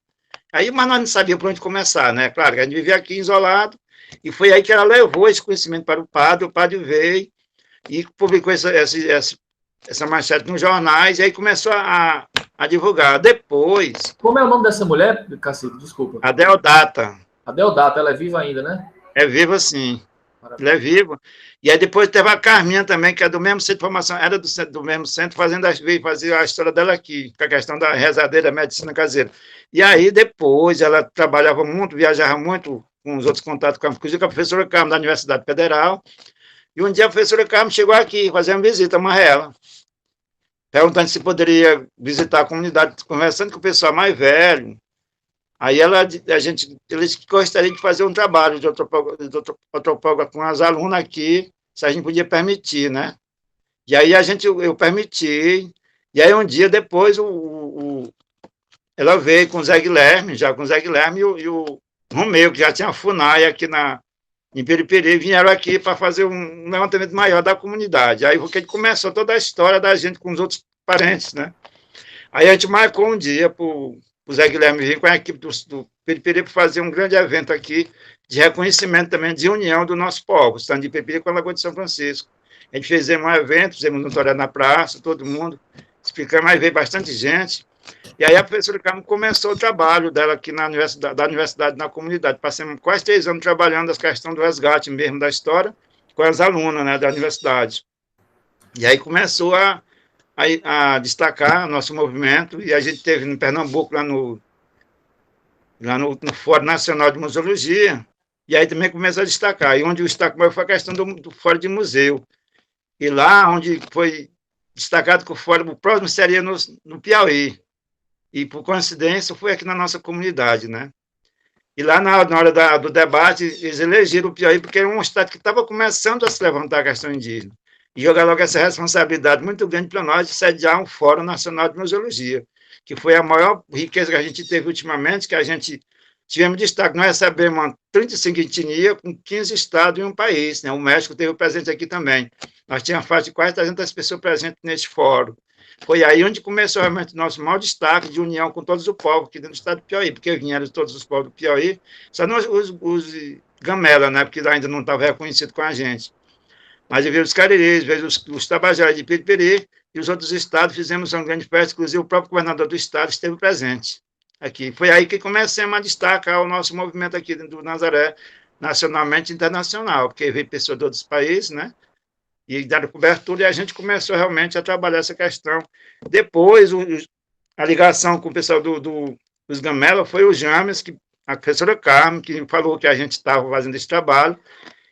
Aí, mas nós não sabíamos por onde começar, né? Claro, a gente vivia aqui isolado, e foi aí que ela levou esse conhecimento para o padre veio e publicou essa manchete nos jornais, e aí começou a divulgar. Depois... Como é o nome dessa mulher, cacique? Desculpa. A Deodata. A Deodata, ela é viva ainda, né? É viva, sim. Ele é vivo. E aí depois teve a Carminha também, que é do mesmo centro de formação, era do mesmo centro, veio fazer a história dela aqui, com a questão da rezadeira, medicina caseira. E aí depois ela trabalhava muito, viajava muito com os outros contatos com inclusive com a professora Carmen da Universidade Federal. E um dia a professora Carmen chegou aqui, fazer uma visita a Marrela, perguntando se poderia visitar a comunidade, conversando com o pessoal mais velho. Aí eles gostariam de fazer um trabalho de antropóloga com as alunas aqui, se a gente podia permitir, né? E aí eu permiti, e aí um dia depois ela veio com o Zé Guilherme, e o Romeu, que já tinha a FUNAI aqui em Periperi, vieram aqui para fazer um levantamento maior da comunidade. Aí porque começou toda a história da gente com os outros parentes, né? Aí a gente marcou um dia para o Zé Guilherme vir com a equipe do Periperi para fazer um grande evento aqui de reconhecimento também, de união do nosso povo, estando de Periperi com a Lagoa de São Francisco. A gente fez um evento, fizemos um tutorial na praça, todo mundo, explicando, mas veio bastante gente. E aí a professora Carmen começou o trabalho dela aqui da universidade, na comunidade. Passamos quase 3 anos trabalhando as questões do resgate mesmo da história com as alunas, né, da universidade. E aí começou a destacar nosso movimento, e a gente teve no Pernambuco, lá no Fórum Nacional de Museologia, e aí também começou a destacar. E onde o destaque maior foi a questão do Fórum de Museu. E lá onde foi destacado que o fórum próximo seria no Piauí. E, por coincidência, foi aqui na nossa comunidade, né? E lá, na hora do debate, eles elegeram o Piauí porque era um estado que estava começando a se levantar a questão indígena. E jogar logo essa responsabilidade muito grande para nós de sediar um Fórum Nacional de Museologia, que foi a maior riqueza que a gente teve ultimamente, que a gente tivemos destaque. Nós recebemos 35 etnias com 15 estados em um país, né? O México teve presente aqui também. Nós tínhamos faixa de quase 300 pessoas presentes neste fórum. Foi aí onde começou realmente o nosso maior destaque de união com todos os povos aqui dentro do estado do Piauí, porque vieram todos os povos do Piauí, só não os Gamela, né? Porque ainda não estava reconhecido com a gente. Mas veio os Careris, veio os Tabajaras de Periperi, e os outros estados fizemos uma grande festa, inclusive o próprio governador do estado esteve presente aqui. Foi aí que começamos a destacar o nosso movimento aqui dentro do Nazaré, nacionalmente e internacional, porque veio pessoas de outros países, né? E deram cobertura, e a gente começou realmente a trabalhar essa questão. Depois, a ligação com o pessoal dos Gamela foi o James, a professora Carmen, que falou que a gente estava fazendo esse trabalho,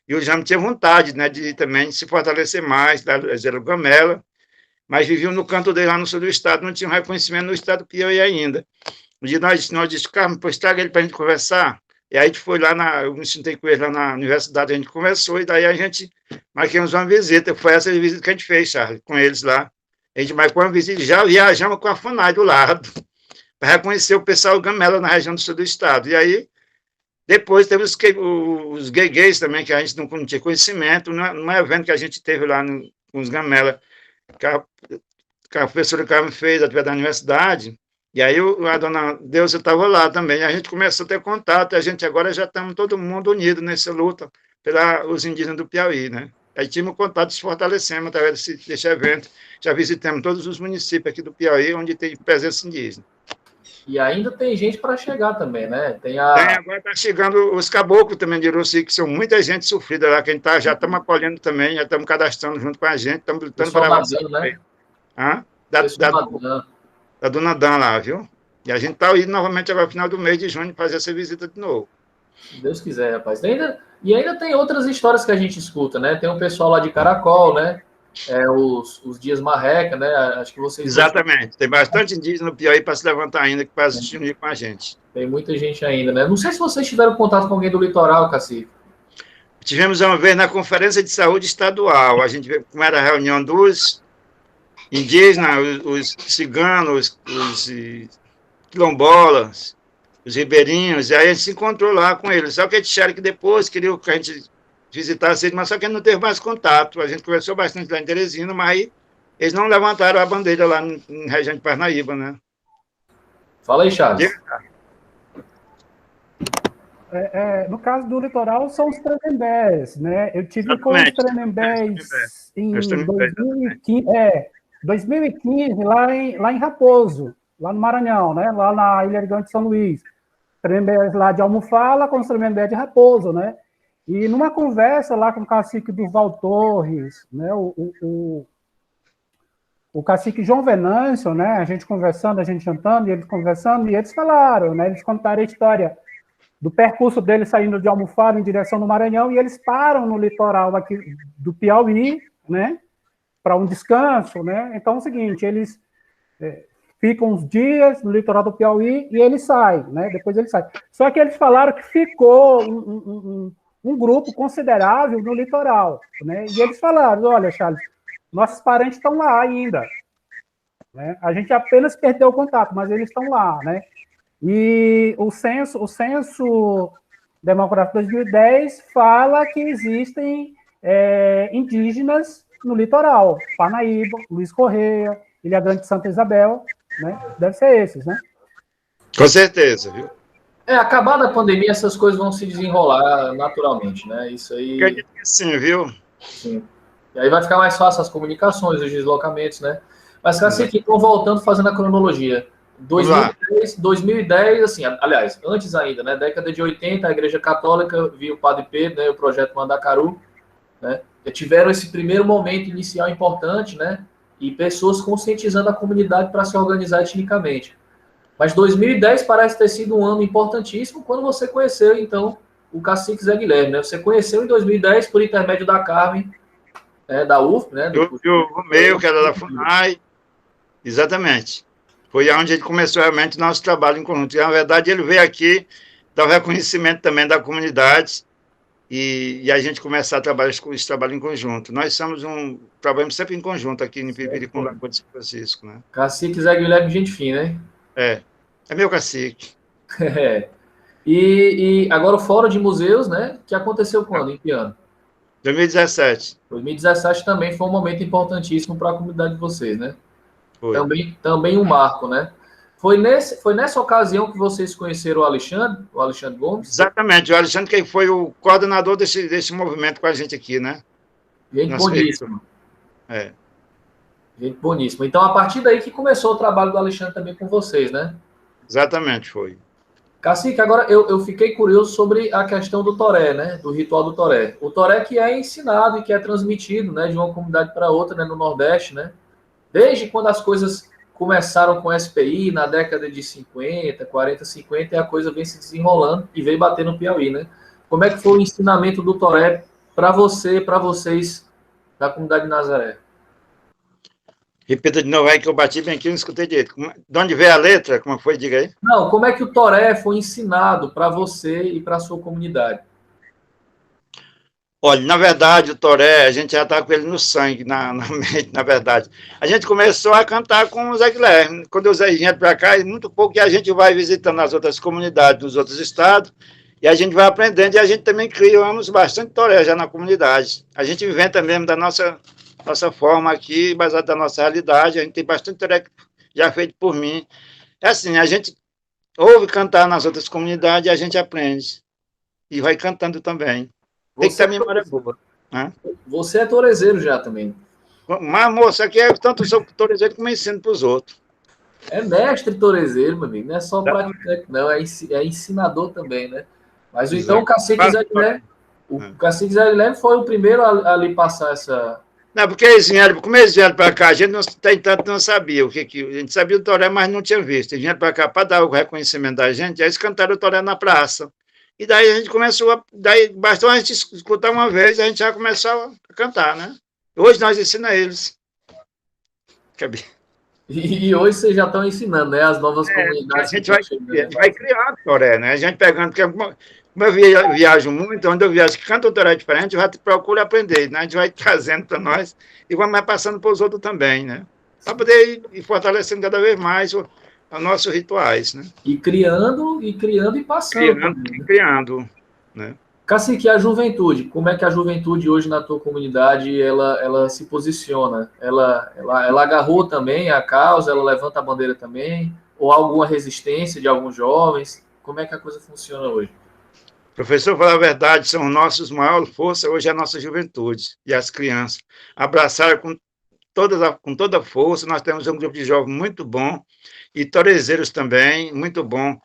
e o James tinha vontade, né, de também se fortalecer mais, eles eram Gamela, mas viviam no canto dele lá no sul do estado, não tinham reconhecimento no estado do Piauí ainda. Um dia nós dissemos, Carmen, pois traga ele para a gente conversar. E aí a gente foi lá, eu me sentei com ele lá na universidade, a gente conversou, e daí a gente marcamos uma visita. Foi essa visita que a gente fez, Charles, com eles lá. A gente marcou uma visita e já viajamos com a FUNAI do lado, para reconhecer o pessoal Gamela na região do sul do estado. E aí, depois teve os gays também, que a gente não tinha conhecimento, num evento que a gente teve lá com os Gamela, que a professora Carmen fez através da universidade. E aí a dona Deusa estava lá também, a gente começou a ter contato, e a gente agora já estamos todo mundo unido nessa luta pelos indígenas do Piauí, né? Aí tivemos contato, se fortalecemos através desse evento, já visitamos todos os municípios aqui do Piauí, onde tem presença indígena. E ainda tem gente para chegar também, né? Agora está chegando os caboclos também de Uruci, que são muita gente sofrida lá, que a gente já estamos acolhendo também, já estamos cadastrando junto com a gente, estamos lutando para avançar. Né? Da Dona Dan lá, viu? E a gente está indo novamente agora no final do mês de junho fazer essa visita de novo. Se Deus quiser, rapaz. Ainda tem outras histórias que a gente escuta, né? Tem um pessoal lá de Caracol, né? Os Dias Marreca, né? Acho que vocês... Exatamente. Tem bastante indígena no Piauí para se levantar ainda, para se unir com a gente. Tem muita gente ainda, né? Não sei se vocês tiveram contato com alguém do litoral, Cacique. Tivemos uma vez na Conferência de Saúde Estadual. A gente viu como era a reunião dos indígenas, os ciganos, os quilombolas, os ribeirinhos, e aí a gente se encontrou lá com eles. Só que eles disseram que depois queriam que a gente visitasse eles, mas só que a gente não teve mais contato. A gente conversou bastante lá em Teresina, mas aí eles não levantaram a bandeira lá na região de Parnaíba, né? Fala aí, Charles. No caso do litoral, são os Tremembés, né? Eu tive com os Tremembés em 2015, lá em Raposo, lá no Maranhão, né? Lá na Ilha Grande de São Luís. Tremembés lá de Almofala com os Tremembés de Raposo, né? E numa conversa lá com o cacique Durval Torres, né, o cacique João Venâncio, né, a gente conversando, a gente jantando, e eles conversando, e eles falaram, né, eles contaram a história do percurso deles saindo de Almofara em direção do Maranhão, e eles param no litoral aqui do Piauí, né, para um descanso, né. Então é o seguinte, eles ficam uns dias no litoral do Piauí e eles saem, né, depois eles saem. Só que eles falaram que ficou um grupo considerável no litoral, né, e eles falaram, olha, Charles, nossos parentes estão lá ainda, né, a gente apenas perdeu o contato, mas eles estão lá, né. E o censo demográfico de 2010 fala que existem indígenas no litoral, Parnaíba, Luiz Correia, Ilha Grande de Santa Isabel, né? Deve ser esses, né? Com certeza, viu? Acabada a pandemia, essas coisas vão se desenrolar naturalmente, né? Isso aí. Acredito que sim, viu? Sim. E aí vai ficar mais fácil as comunicações, os deslocamentos, né? Mas, Cacique, então, voltando, fazendo a cronologia. 2010, assim, aliás, antes ainda, né? Década de 80, a Igreja Católica viu o Padre Pedro, né? O projeto Mandacaru, né? Tiveram esse primeiro momento inicial importante, né? E pessoas conscientizando a comunidade para se organizar etnicamente. Mas 2010 parece ter sido um ano importantíssimo quando você conheceu, então, o cacique Zé Guilherme, né? Você conheceu em 2010 por intermédio da Carmen, da UFP, né? O meu, que era da FUNAI, exatamente. Foi onde ele começou realmente o nosso trabalho em conjunto. E, na verdade, ele veio aqui dar o reconhecimento também da comunidade e a gente começar a trabalhar esse trabalho em conjunto. Nós trabalhamos sempre em conjunto aqui em Pipiri com o Lagoa de São Francisco, né? Cacique Zé Guilherme, gente fina, né? É meu cacique. E agora o Fórum de Museus, né? Que aconteceu quando? Em que ano? 2017. 2017 também foi um momento importantíssimo para a comunidade de vocês, né? Foi. Também um marco, né? Foi nessa ocasião que vocês conheceram o Alexandre Gomes? Exatamente, o Alexandre que foi o coordenador desse movimento com a gente aqui, né? Gente boníssima. Gente boníssima. Então, a partir daí que começou o trabalho do Alexandre também com vocês, né? Exatamente, foi. Cacique, agora eu fiquei curioso sobre a questão do toré, né? Do ritual do toré. O toré que é ensinado e que é transmitido, né? De uma comunidade para outra, né? No Nordeste, né? Desde quando as coisas começaram com SPI, na década de 50, 40, 50, e a coisa vem se desenrolando e veio bater no Piauí, né? Como é que foi o ensinamento do toré para vocês da comunidade de Nazaré? Repita de novo aí que eu bati bem aqui, não escutei direito. De onde veio a letra? Como foi? Diga aí. Não, como é que o toré foi ensinado para você e para a sua comunidade? Olha, na verdade, o toré, a gente já está com ele no sangue, na mente, na verdade. A gente começou a cantar com o Zé Guilherme. Quando o Zé vinha para cá, muito pouco, e a gente vai visitando as outras comunidades dos outros estados, e a gente vai aprendendo, e a gente também criamos bastante toré já na comunidade. A gente inventa mesmo da nossa forma aqui, baseado na nossa realidade. A gente tem bastante toré já feito por mim. É assim, a gente ouve cantar nas outras comunidades e a gente aprende. E vai cantando também. Tem que ter a memória boa. Você é torezeiro já também. Mas, moço, aqui é tanto o seu torezeiro como eu ensino para os outros. É mestre torezeiro, meu amigo. Não é só praticante, não. É ensinador também, né? Mas então o cacique Zé Guilherme, cacique Zé Guilherme foi o primeiro a lhe passar essa... Não, porque como eles vieram para cá, a gente não sabia o que a gente sabia o toré, mas não tinha visto. Eles vieram para cá para dar o reconhecimento da gente, aí eles cantaram o toré na praça. E daí a gente começou, daí bastou a gente escutar uma vez, a gente já começou a cantar, né? Hoje nós ensinamos eles. E hoje vocês já estão ensinando, né? As novas comunidades. A gente vai criar toré, né? A gente pegando, porque como eu viajo muito, onde eu viajo, que canta um toré diferente, eu já procuro aprender, né? A gente vai trazendo para nós e vamos passando para os outros também, né? Para poder ir fortalecendo cada vez mais os nossos rituais, né? E criando e passando. Criando, né? Cacique, a juventude, como é que a juventude hoje na tua comunidade, ela se posiciona? Ela agarrou também a causa, ela levanta a bandeira também? Ou há alguma resistência de alguns jovens? Como é que a coisa funciona hoje? Professor, falar a verdade, são nossos maiores forças, hoje é a nossa juventude e as crianças. Abraçaram com toda a força, nós temos um grupo de jovens muito bom, e torezeiros também, muito bom.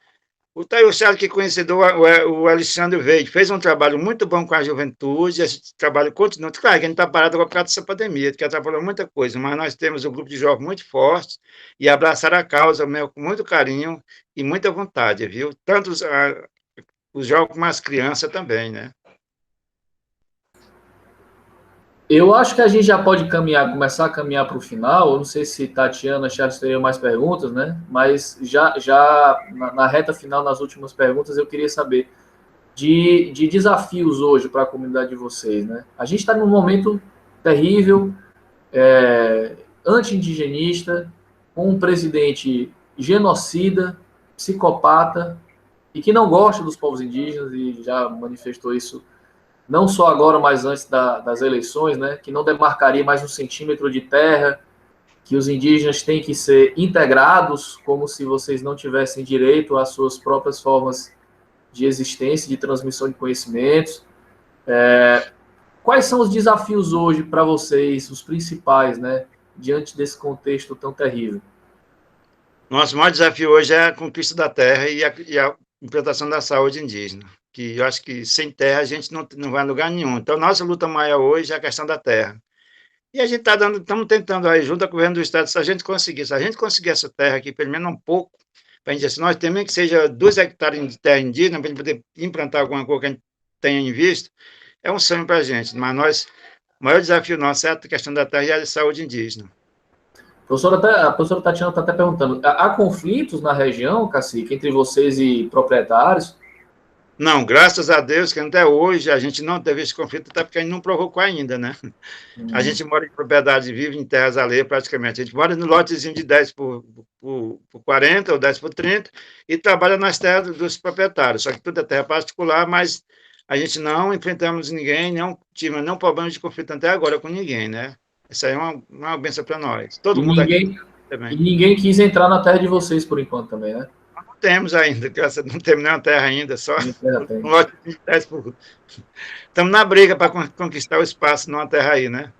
O Charles, que conheceu o Alexandre Veide, fez um trabalho muito bom com a juventude, esse trabalho continua. Claro que a gente está parado agora por causa dessa pandemia, que atrapalhou muita coisa, mas nós temos um grupo de jovens muito forte e abraçar a causa com muito carinho e muita vontade, viu? Tanto os jovens como as crianças também, né? Eu acho que a gente já pode começar a caminhar para o final. Eu não sei se Tatiana, Charles teriam mais perguntas, né? Mas já na reta final, nas últimas perguntas, eu queria saber de desafios hoje para a comunidade de vocês, né? A gente está num momento terrível, anti-indigenista, com um presidente genocida, psicopata, e que não gosta dos povos indígenas, e já manifestou isso não só agora, mas antes das eleições, né, que não demarcaria mais 1 centímetro de terra, que os indígenas têm que ser integrados, como se vocês não tivessem direito às suas próprias formas de existência, de transmissão de conhecimentos. Quais são os desafios hoje para vocês, os principais, né, diante desse contexto tão terrível? Nosso maior desafio hoje é a conquista da terra e a implantação da saúde indígena, que eu acho que sem terra a gente não vai a lugar nenhum. Então, nossa luta maior hoje é a questão da terra. E a gente estamos tentando aí, junto ao governo do Estado, se a gente conseguir essa terra aqui, pelo menos um pouco, para a gente dizer assim, nós temos que seja 2 hectares de terra indígena, para a gente poder implantar alguma coisa que a gente tenha em vista, é um sonho para a gente, mas o maior desafio nosso é a questão da terra e a saúde indígena. A professora Tatiana está até perguntando, há conflitos na região, Cacique, entre vocês e proprietários? Não, graças a Deus que até hoje a gente não teve esse conflito, até porque a gente não provocou ainda, né? A gente mora em propriedade, vive em terras alheias praticamente. A gente mora no lotezinho de 10 por 40 ou 10 por 30 e trabalha nas terras dos proprietários. Só que tudo é terra particular, mas a gente não enfrentamos ninguém, não tivemos nenhum problema de conflito até agora com ninguém, né? Isso aí é uma bênção para nós. Todo mundo aqui também. E ninguém quis entrar na terra de vocês por enquanto também, né? Não temos ainda, não temos nenhuma terra ainda, só um lote de 10 por... Estamos na briga para conquistar o espaço numa terra aí, né?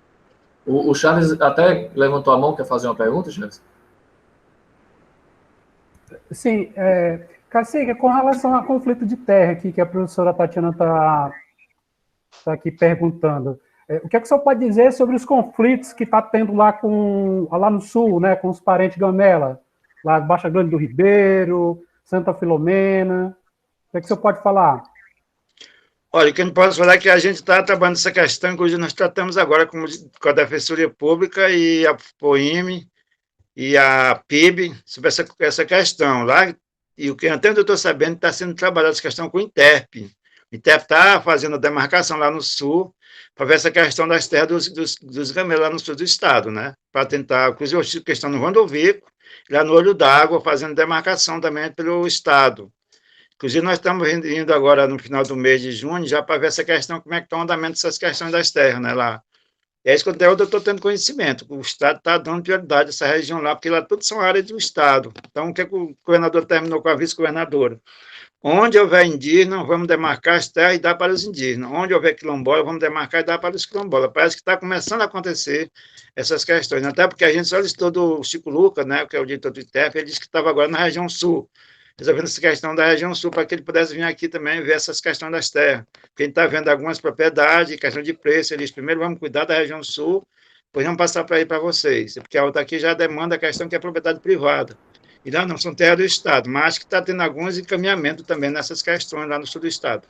O Charles até levantou a mão, quer fazer uma pergunta, Charles? Sim, Cacique, com relação ao conflito de terra aqui, que a professora Tatiana está aqui perguntando, o que é que o senhor pode dizer sobre os conflitos que está tendo lá no sul, né, com os parentes Gamela, lá Baixa Grande do Ribeiro, Santa Filomena? O que é que o senhor pode falar? Olha, o que eu posso falar é que a gente está trabalhando essa questão que hoje nós tratamos agora com a Defensoria Pública e a POIME e a PIB sobre essa questão lá. E o que até eu estou sabendo está sendo trabalhada essa questão com o INTERP. O INTERP está fazendo a demarcação lá no sul para ver essa questão das terras dos gamelos lá no sul do estado, né? Para tentar, inclusive, a questão no Rodovico, lá no Olho d'Água, fazendo demarcação também pelo estado. Inclusive, nós estamos indo agora no final do mês de junho, já para ver essa questão, como é que está o andamento dessas questões das terras, né, lá. E é isso que eu estou tendo conhecimento, o Estado está dando prioridade a essa região lá, porque lá tudo são áreas do Estado. Então, o que o governador terminou com a vice-governadora? Onde houver indígena, vamos demarcar as terras e dar para os indígenas. Onde houver quilombola, vamos demarcar e dar para os quilombolas. Parece que está começando a acontecer essas questões, até porque a gente solicitou do Chico Lucas, né, que é o diretor do INTERP, ele disse que estava agora na região sul, resolvendo essa questão da região sul, para que ele pudesse vir aqui também e ver essas questões das terras. Porque a gente está vendo algumas propriedades, questão de preço, ele disse, primeiro vamos cuidar da região sul, depois vamos passar para aí para vocês, porque a outra aqui já demanda a questão que é propriedade privada. E não são terras do Estado, mas que está tendo alguns encaminhamentos também nessas questões lá no sul do Estado.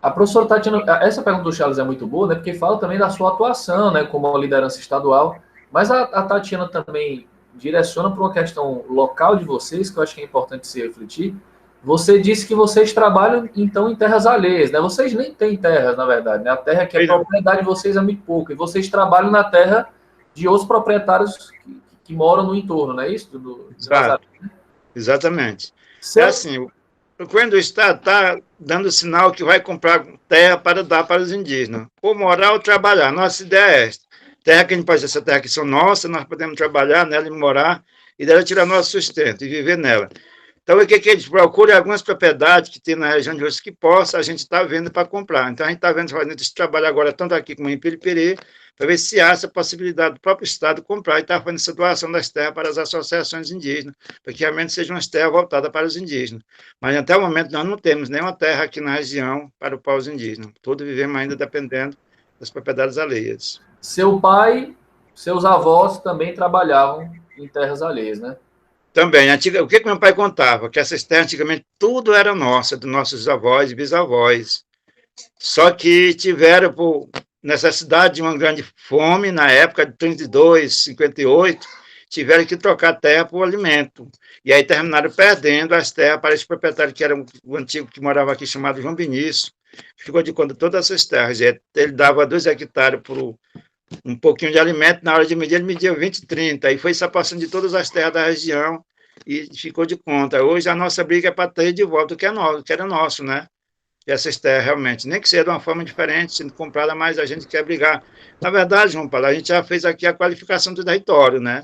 A professora Tatiana, essa pergunta do Charles é muito boa, né, porque fala também da sua atuação, né, como liderança estadual, mas a Tatiana também direciona para uma questão local de vocês, que eu acho que é importante se refletir. Você disse que vocês trabalham, então, em terras alheias, né? Vocês nem têm terras, na verdade, né? A terra que é propriedade de vocês é muito pouco, e vocês trabalham na terra de outros proprietários que moram no entorno, não é isso? Exatamente. É assim, o governo do Estado está dando sinal que vai comprar terra para dar para os indígenas, ou morar ou trabalhar. Nossa ideia é esta. Terra que a gente pode, essa terra que são nossas, nós podemos trabalhar nela e morar, e dela tirar nosso sustento e viver nela. Então, o que eles procuram? Algumas propriedades que tem na região de Osso que possa a gente estar vendo para comprar. Então, a gente está vendo, fazendo esse trabalho agora, tanto aqui como em Piripiri, para ver se há essa possibilidade do próprio Estado comprar e estar fazendo essa doação das terras para as associações indígenas, para que realmente sejam as terras voltadas para os indígenas. Mas, até o momento, nós não temos nenhuma terra aqui na região para o povo indígena. Todos vivemos ainda dependendo das propriedades alheias. Seu pai, seus avós também trabalhavam em terras alheias, né? Também, o que meu pai contava? Que essas terras, antigamente, tudo era nossa, dos nossos avós e bisavós. Só que tiveram, por necessidade de uma grande fome, na época de 32, 58, tiveram que trocar terra por alimento. E aí terminaram perdendo as terras para esse proprietário, que era o antigo que morava aqui, chamado João Vinícius, que ficou de conta de todas essas terras. Ele dava 2 hectares por um pouquinho de alimento, na hora de medir, ele media 20, 30, e foi se passando de todas as terras da região e ficou de conta. Hoje a nossa briga é para ter de volta o que é nosso, que era nosso, né? E essas terras, realmente, nem que seja de uma forma diferente, sendo comprada, mas a gente quer brigar. Na verdade, João Paulo, a gente já fez aqui a qualificação do território, né?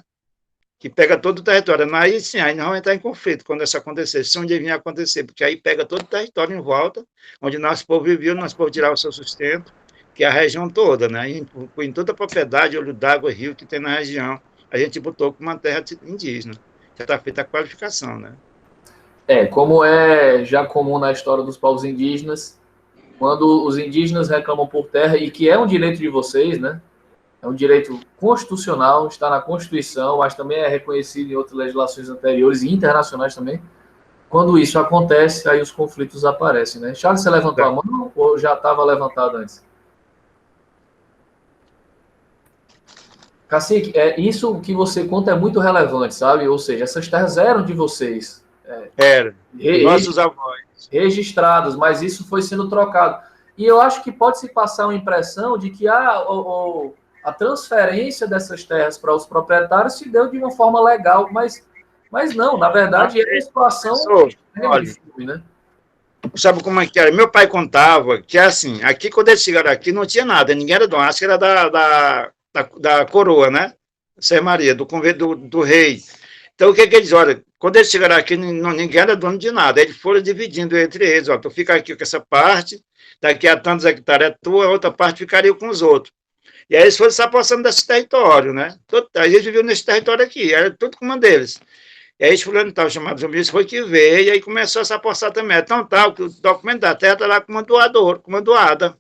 Que pega todo o território. Aí sim, aí não vai entrar em conflito quando isso acontecer, se um dia vir acontecer, porque aí pega todo o território em volta, onde nosso povo viveu, nosso povo tirava o seu sustento, que é a região toda, né? Em toda a propriedade, olho d'água, rio que tem na região, a gente botou como uma terra indígena. Já está feita a qualificação, né? Como é já comum na história dos povos indígenas, quando os indígenas reclamam por terra, e que é um direito de vocês, né? É um direito constitucional, está na Constituição, mas também é reconhecido em outras legislações anteriores e internacionais também. Quando isso acontece, aí os conflitos aparecem, né? Charles, você levantou a mão ou já estava levantado antes? Cacique, isso que você conta é muito relevante, sabe? Ou seja, essas terras eram de vocês. Era, nossos avós. Registradas, mas isso foi sendo trocado. E eu acho que pode-se passar uma impressão de que a transferência dessas terras para os proprietários se deu de uma forma legal, mas não, na verdade, é uma situação de filme, né? Sabe como é que era? Meu pai contava que, assim, aqui, quando eles chegaram aqui, não tinha nada, ninguém era dono, acho que era da coroa, né? Ser Maria, do convento do rei. Então, o que eles, olha, quando eles chegaram aqui, ninguém era dono de nada, eles foram dividindo entre eles, ó, tu fica aqui com essa parte, daqui a tantos hectares é tua, a outra parte ficaria com os outros. E aí eles foram se apossando desse território, né? Aí eles viviam nesse território aqui, era tudo com uma deles. E aí esse fulano tal, chamado João Vinícius, foi que veio, e aí começou a se apossar também. Então, tal, que o documento da terra está lá com uma doada.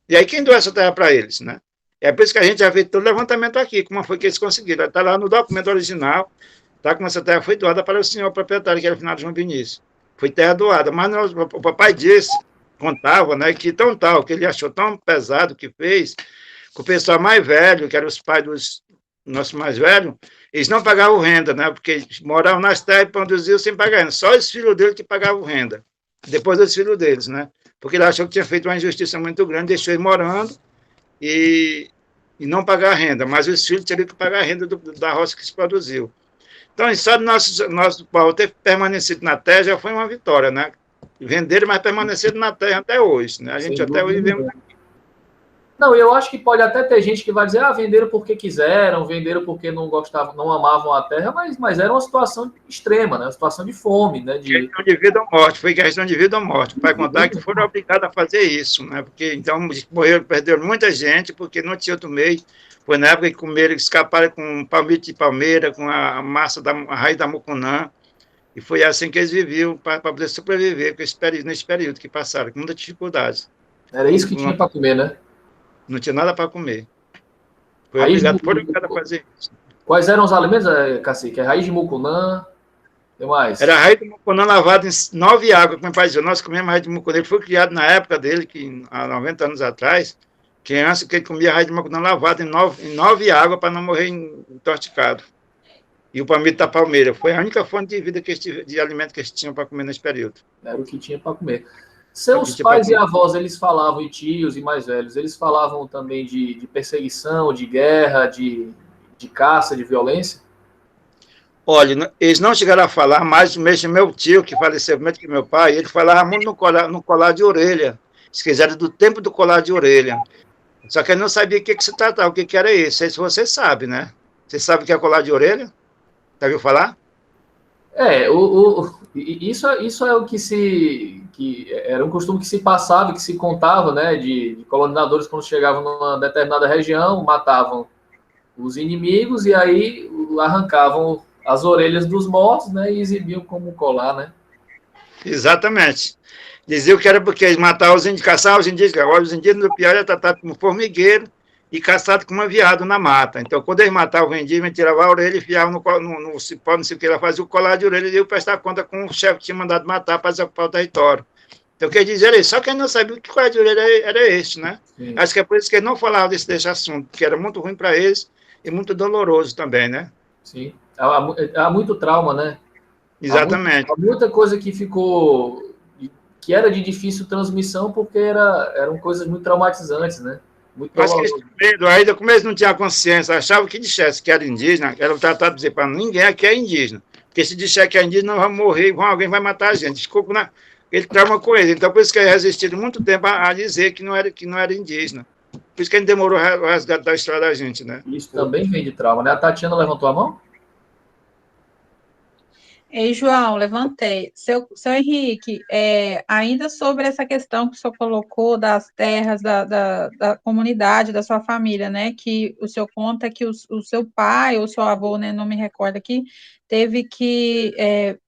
E aí quem doou essa terra para eles, né? É por isso que a gente já fez todo o levantamento aqui, como foi que eles conseguiram. Está lá no documento original, tá, como essa terra foi doada para o senhor proprietário, que era o finado João Vinícius. Foi terra doada. Mas o papai disse, contava, né, que tão tal, que ele achou tão pesado que fez, que o pessoal mais velho, que eram os pais dos nossos mais velhos, eles não pagavam renda, né, porque eles moravam nas terras e produziam sem pagar renda. Só os filhos dele que pagavam renda. Depois dos filhos deles, né? Porque ele achou que tinha feito uma injustiça muito grande, deixou ele morando e não pagar renda, mas os filhos teriam que pagar a renda da roça que se produziu. Então, só nosso pau ter permanecido na terra já foi uma vitória, né? Venderam, mas permaneceram na terra até hoje, né? A gente até hoje vemos aqui. Não, eu acho que pode até ter gente que vai dizer, venderam porque quiseram, venderam porque não gostavam, não amavam a terra, mas era uma situação extrema, né? Uma situação de fome, né? Questão de vida ou morte, foi questão de vida ou morte. Para contar que foram obrigados a fazer isso, né? Porque então perderam muita gente, porque não tinha outro meio. Foi na época que comeram, escaparam com palmito de palmeira, com a massa a raiz da mucunã, e foi assim que eles viviam para poder sobreviver nesse período que passaram, com muita dificuldade. Era isso que tinha para comer, né? Não tinha nada para comer. Foi obrigado a fazer isso. Quais eram os alimentos, Cacique? Raiz de mucunã, o que mais? Era raiz de mucunã lavada em 9 águas, como pai dizia. Nós comíamos raiz de mucunã. Ele foi criado na época dele, que há 90 anos atrás, criança que ele comia raiz de mucunã lavada em 9 águas para não morrer intoxicado. E o palmito da palmeira. Foi a única fonte de vida de alimento que eles tinham para comer nesse período. Era o que tinha para comer. Seus pais e avós, eles falavam, e tios e mais velhos, eles falavam também de perseguição, de guerra, de caça, de violência? Olha, eles não chegaram a falar, mas mesmo meu tio, que faleceu mesmo que meu pai, ele falava muito no colar de orelha. Se quiser, do tempo do colar de orelha. Só que ele não sabia o que se tratava, o que era isso. Isso você sabe, né? Você sabe o que é colar de orelha? Já ouviu falar? E isso é o que era um costume que se passava, que se contava, né, de colonizadores quando chegavam numa determinada região, matavam os inimigos e aí arrancavam as orelhas dos mortos, né, e exibiam como colar, né? Exatamente. Diziam que era porque eles matavam os índios, caçavam os indígenas. Agora, os indígenas do Piauí eram tratados como formigueiro e caçados como veado na mata. Então, quando eles matavam o indígena, tiravam a orelha e enfiavam no cipó, não sei o que, ela fazia o colar de orelha e iam prestar conta com o chefe que tinha mandado matar para desocupar o território. Então, quer dizer, era isso. Só que ele não sabia que colar de orelha era este, né? Sim. Acho que é por isso que ele não falava desse assunto, porque era muito ruim para eles e muito doloroso também, né? Sim. Há muito trauma, né? Exatamente. Há muita coisa que ficou, que era de difícil transmissão, porque eram coisas muito traumatizantes, né? Muito Acho que eles tinham medo, ainda como eles não tinham consciência, achavam que dissesse que era indígena, era tratado de dizer para ninguém aqui é indígena. Porque se disser que é indígena, nós vamos morrer, alguém vai matar a gente. Ficou ele trauma com ele. Então, por isso que ele resistiram muito tempo a dizer que não era indígena. Por isso que ele demorou a resgatar a história da gente, né? Isso também vem de trauma, né? A Tatiana levantou a mão? Ei, João, levantei. Seu Henrique, ainda sobre essa questão que o senhor colocou das terras da comunidade, da sua família, né, que o senhor conta que o seu pai ou seu avô, né, não me recordo aqui, teve que,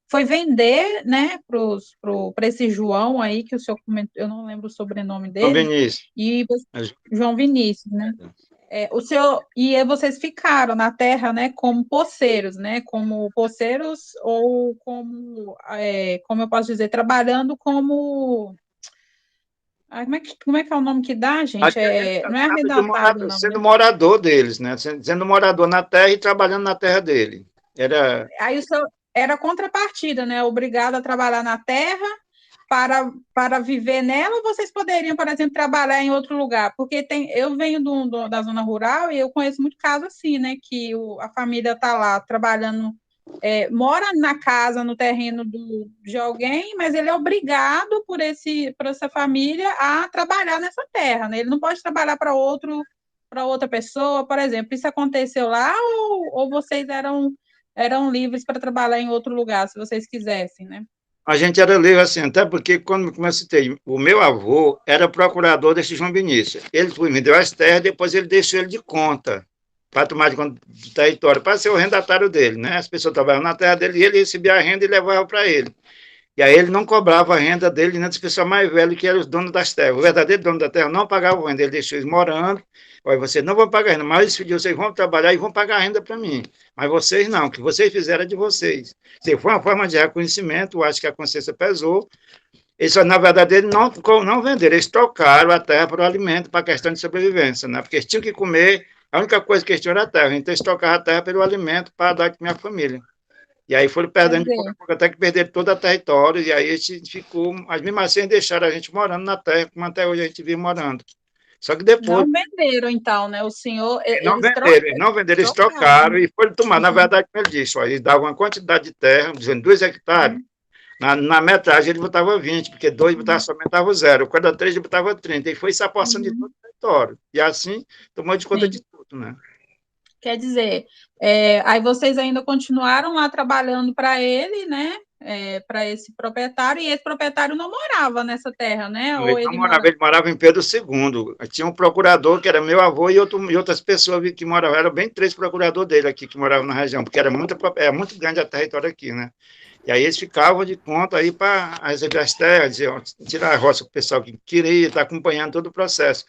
foi vender, né, para esse João aí, que o senhor comentou, eu não lembro o sobrenome dele. João Vinícius. João Vinícius, né? E vocês ficaram na terra, né, como poceiros, né, como poceiros ou como eu posso dizer, trabalhando como... como é que é o nome que dá, gente? Não é arrendatado, não. Sendo morador deles, né, sendo morador na terra e trabalhando na terra dele. Aí o senhor era contrapartida, né, obrigado a trabalhar na terra para viver nela, ou vocês poderiam, por exemplo, trabalhar em outro lugar? Porque eu venho da zona rural e eu conheço muito caso assim, né? Que a família está lá trabalhando, mora na casa, no terreno de alguém, mas ele é obrigado por essa família a trabalhar nessa terra, né? Ele não pode trabalhar para outra pessoa, por exemplo. Isso aconteceu lá ou vocês eram livres para trabalhar em outro lugar, se vocês quisessem, né? A gente era livre assim, até porque quando comecei, o meu avô era procurador desse João Vinícius. Ele me deu as terras, depois ele deixou ele de conta, para tomar de conta do território, para ser o arrendatário dele, né? As pessoas trabalhavam na terra dele e ele recebia a renda e levava para ele. E aí ele não cobrava a renda dele, nem das pessoas mais velhas, que eram os donos das terras. O verdadeiro dono da terra não pagava a renda, ele deixou eles morando. Olha, vocês não vão pagar a renda, mas os filhos de vocês vão trabalhar e vão pagar a renda para mim. Mas vocês não, o que vocês fizeram é de vocês. Se foi uma forma de reconhecimento, eu acho que a consciência pesou. Eles, na verdade, eles não venderam, eles trocaram a terra por alimento, para a questão de sobrevivência, né? Porque eles tinham que comer, a única coisa que eles tinham era a terra, então eles trocaram a terra pelo alimento para dar para minha família. E aí foram perdendo, até que perderam todo o território, e aí a gente ficou, mas mesmo assim deixaram a gente morando na terra, como até hoje a gente vive morando. Só que depois... Não venderam, então, né? O senhor... Não venderam, eles trocaram e foram tomar. Na verdade, como ele disse, ó, eles davam uma quantidade de terra, dizendo 2 hectares, na metragem ele botava 20, porque 2 botava somente 0, cada 3 ele botava 30, e foi se apossando de todo o território. E assim, tomou de conta de tudo, né? Quer dizer, aí vocês ainda continuaram lá trabalhando para ele, né? Para esse proprietário, e esse proprietário não morava nessa terra, né? Ou ele morava em Pedro II. Tinha um procurador, que era meu avô, e outras pessoas que moravam. Eram bem 3 procuradores dele aqui, que moravam na região, porque era muito grande a território aqui, né? E aí eles ficavam de conta aí para receber as terras, tirar a roça para o pessoal que queria, estar acompanhando todo o processo.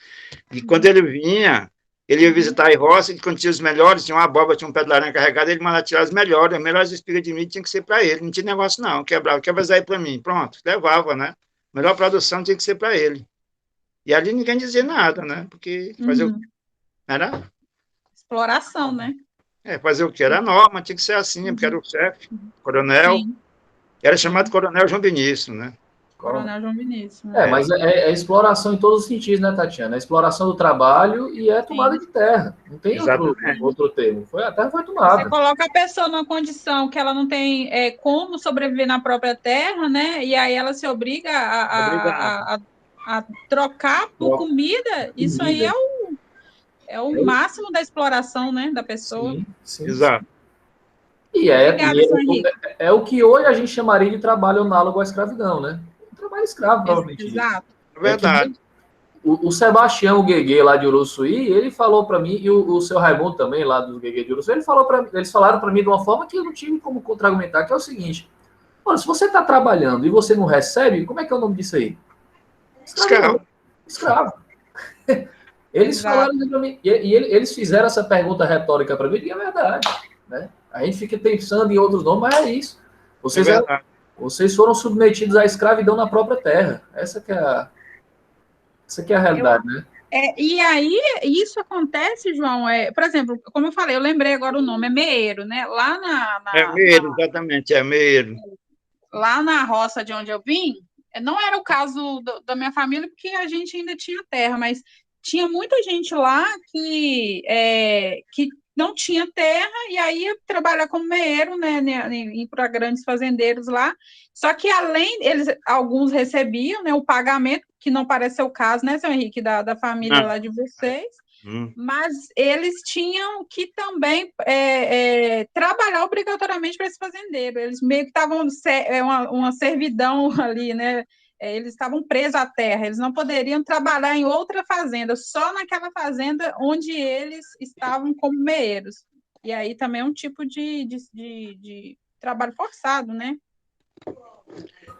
E quando ele vinha, ele ia visitar a roça, e quando tinha os melhores, tinha uma abóbora, tinha um pé de laranja carregado, ele mandava tirar as melhores espigas de milho tinha que ser para ele, não tinha negócio não, quebra isso aí para mim, pronto, levava, né? Melhor produção tinha que ser para ele. E ali ninguém dizia nada, né? Porque fazer era... exploração, né? Fazer o que? Era a norma, tinha que ser assim, porque era o chefe, coronel, era chamado Coronel João Vinícius, né? Coronel João Vinícius. Né? Mas é exploração em todos os sentidos, né, Tatiana? É exploração do trabalho e é tomada de terra. Não tem outro termo. A terra foi tomada. Você coloca a pessoa numa condição que ela não tem como sobreviver na própria terra, né? E aí ela se obriga a trocar por comida. Isso aí é o máximo da exploração, né, da pessoa. Sim. Exato. E é o que hoje a gente chamaria de trabalho análogo à escravidão, né? Trabalho escravo, provavelmente. Exato. É verdade. O Sebastião Guegue, lá de Uruçuí, ele falou para mim, e o seu Raimundo também, lá do Guegue de Uruçuí, eles falaram para mim de uma forma que eu não tive como contra-argumentar, que é o seguinte: olha, se você está trabalhando e você não recebe, como é que é o nome disso aí? Escravo. Eles falaram para mim, eles fizeram essa pergunta retórica para mim, e é verdade, né? A gente fica pensando em outros nomes, mas é isso. Vocês foram submetidos à escravidão na própria terra. Essa que é a realidade, né? E aí, isso acontece, João, por exemplo, como eu falei, eu lembrei agora o nome, é meeiro, né? Lá meeiro, exatamente, é meeiro. Lá na roça de onde eu vim, não era o caso da minha família, porque a gente ainda tinha terra, mas tinha muita gente lá que não tinha terra e aí ia trabalhar como meeiro, né, ir para grandes fazendeiros lá. Só que alguns recebiam, né, o pagamento, que não parece ser o caso, né, seu Henrique, da família lá de vocês, mas eles tinham que também trabalhar obrigatoriamente para esse fazendeiro. Eles meio que estavam uma servidão ali, né? Eles estavam presos à terra, eles não poderiam trabalhar em outra fazenda, só naquela fazenda onde eles estavam como meeiros. E aí também é um tipo de trabalho forçado, né?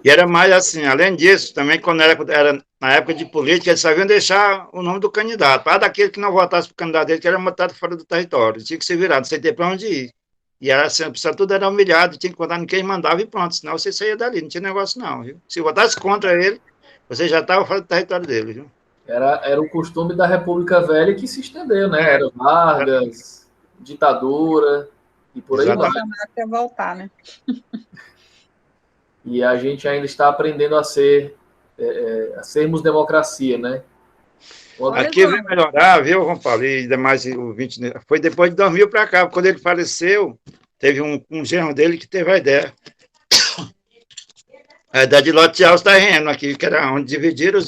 E era mais assim, além disso, também quando era na época de política, eles sabiam deixar o nome do candidato, para daquele que não votasse para o candidato dele, que era matado fora do território, tinha que se virar, não sei ter para onde ir. E era assim, tudo era humilhado, tinha que votar em quem mandava e pronto, senão você saía dali, não tinha negócio não, viu? Se votasse contra ele, você já estava fora do território dele, viu? Era o costume da República Velha que se estendeu, né? Era Vargas, ditadura e por aí vai. Quer voltar, né? E a gente ainda está aprendendo a sermos democracia, né? Aqui vai melhorar, viu, João Paulo? E demais, foi depois de 2000 para cá, quando ele faleceu, teve um genro dele que teve a ideia de lotear os terrenos aqui, que era onde dividiram os...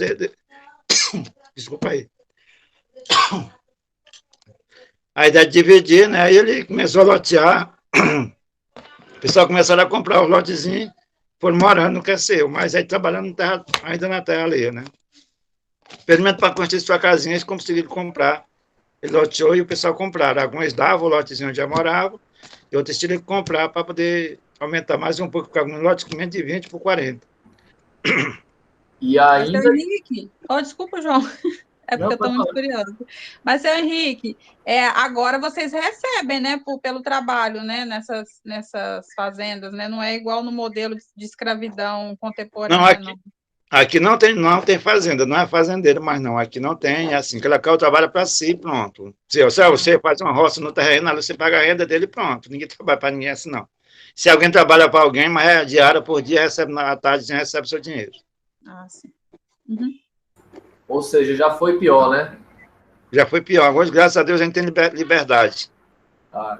Desculpa aí. A ideia de dividir, né? Aí ele começou a lotear, o pessoal começaram a comprar os lotezinhos, foram morando no que é seu, mas aí trabalhando ainda na terra ali, né? Experimento para construir sua casinha, eles conseguiram comprar. Ele loteou e o pessoal compraram. Alguns davam o lotezinho onde já morava, e outros tinham que comprar para poder aumentar mais um pouco, porque alguns lotes com menos de 20 por 40. E ainda... Seu Henrique, desculpa, João, é porque eu estou muito curiosa. Mas, seu Henrique, agora vocês recebem, né, pelo trabalho, né, nessas fazendas, né? Não é igual no modelo de escravidão contemporânea, não. Aqui não tem fazenda, não é fazendeiro, mas não, aqui não tem, é assim, que local trabalha para si, pronto. Se você faz uma roça no terreno, você paga a renda dele, pronto, ninguém trabalha para ninguém assim, não. Se alguém trabalha para alguém, mas é diária por dia, recebe na tarde, recebe seu dinheiro. Ah, sim. Uhum. Ou seja, já foi pior, né? Já foi pior, hoje, graças a Deus, a gente tem liberdade.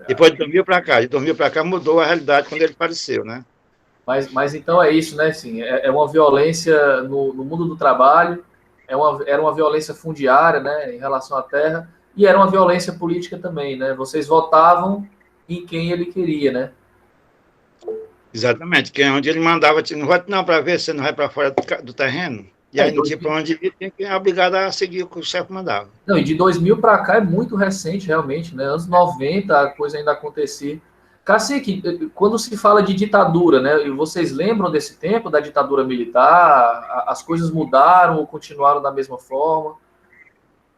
Depois de 2000 para cá, mudou a realidade quando ele faleceu, né? Mas então é isso, né? Assim, é uma violência no mundo do trabalho, era uma violência fundiária, né, em relação à terra, e era uma violência política também, né? Vocês votavam em quem ele queria, né? Exatamente, que é onde ele mandava, não vote não para ver se não vai para fora do terreno. E aí não tinha para onde ir, tinha que ser obrigado a seguir o que o chefe mandava. Não, e de 2000 para cá é muito recente, realmente, né? Anos 90 a coisa ainda acontecia. Cacique, quando se fala de ditadura, né? E vocês lembram desse tempo da ditadura militar? As coisas mudaram ou continuaram da mesma forma?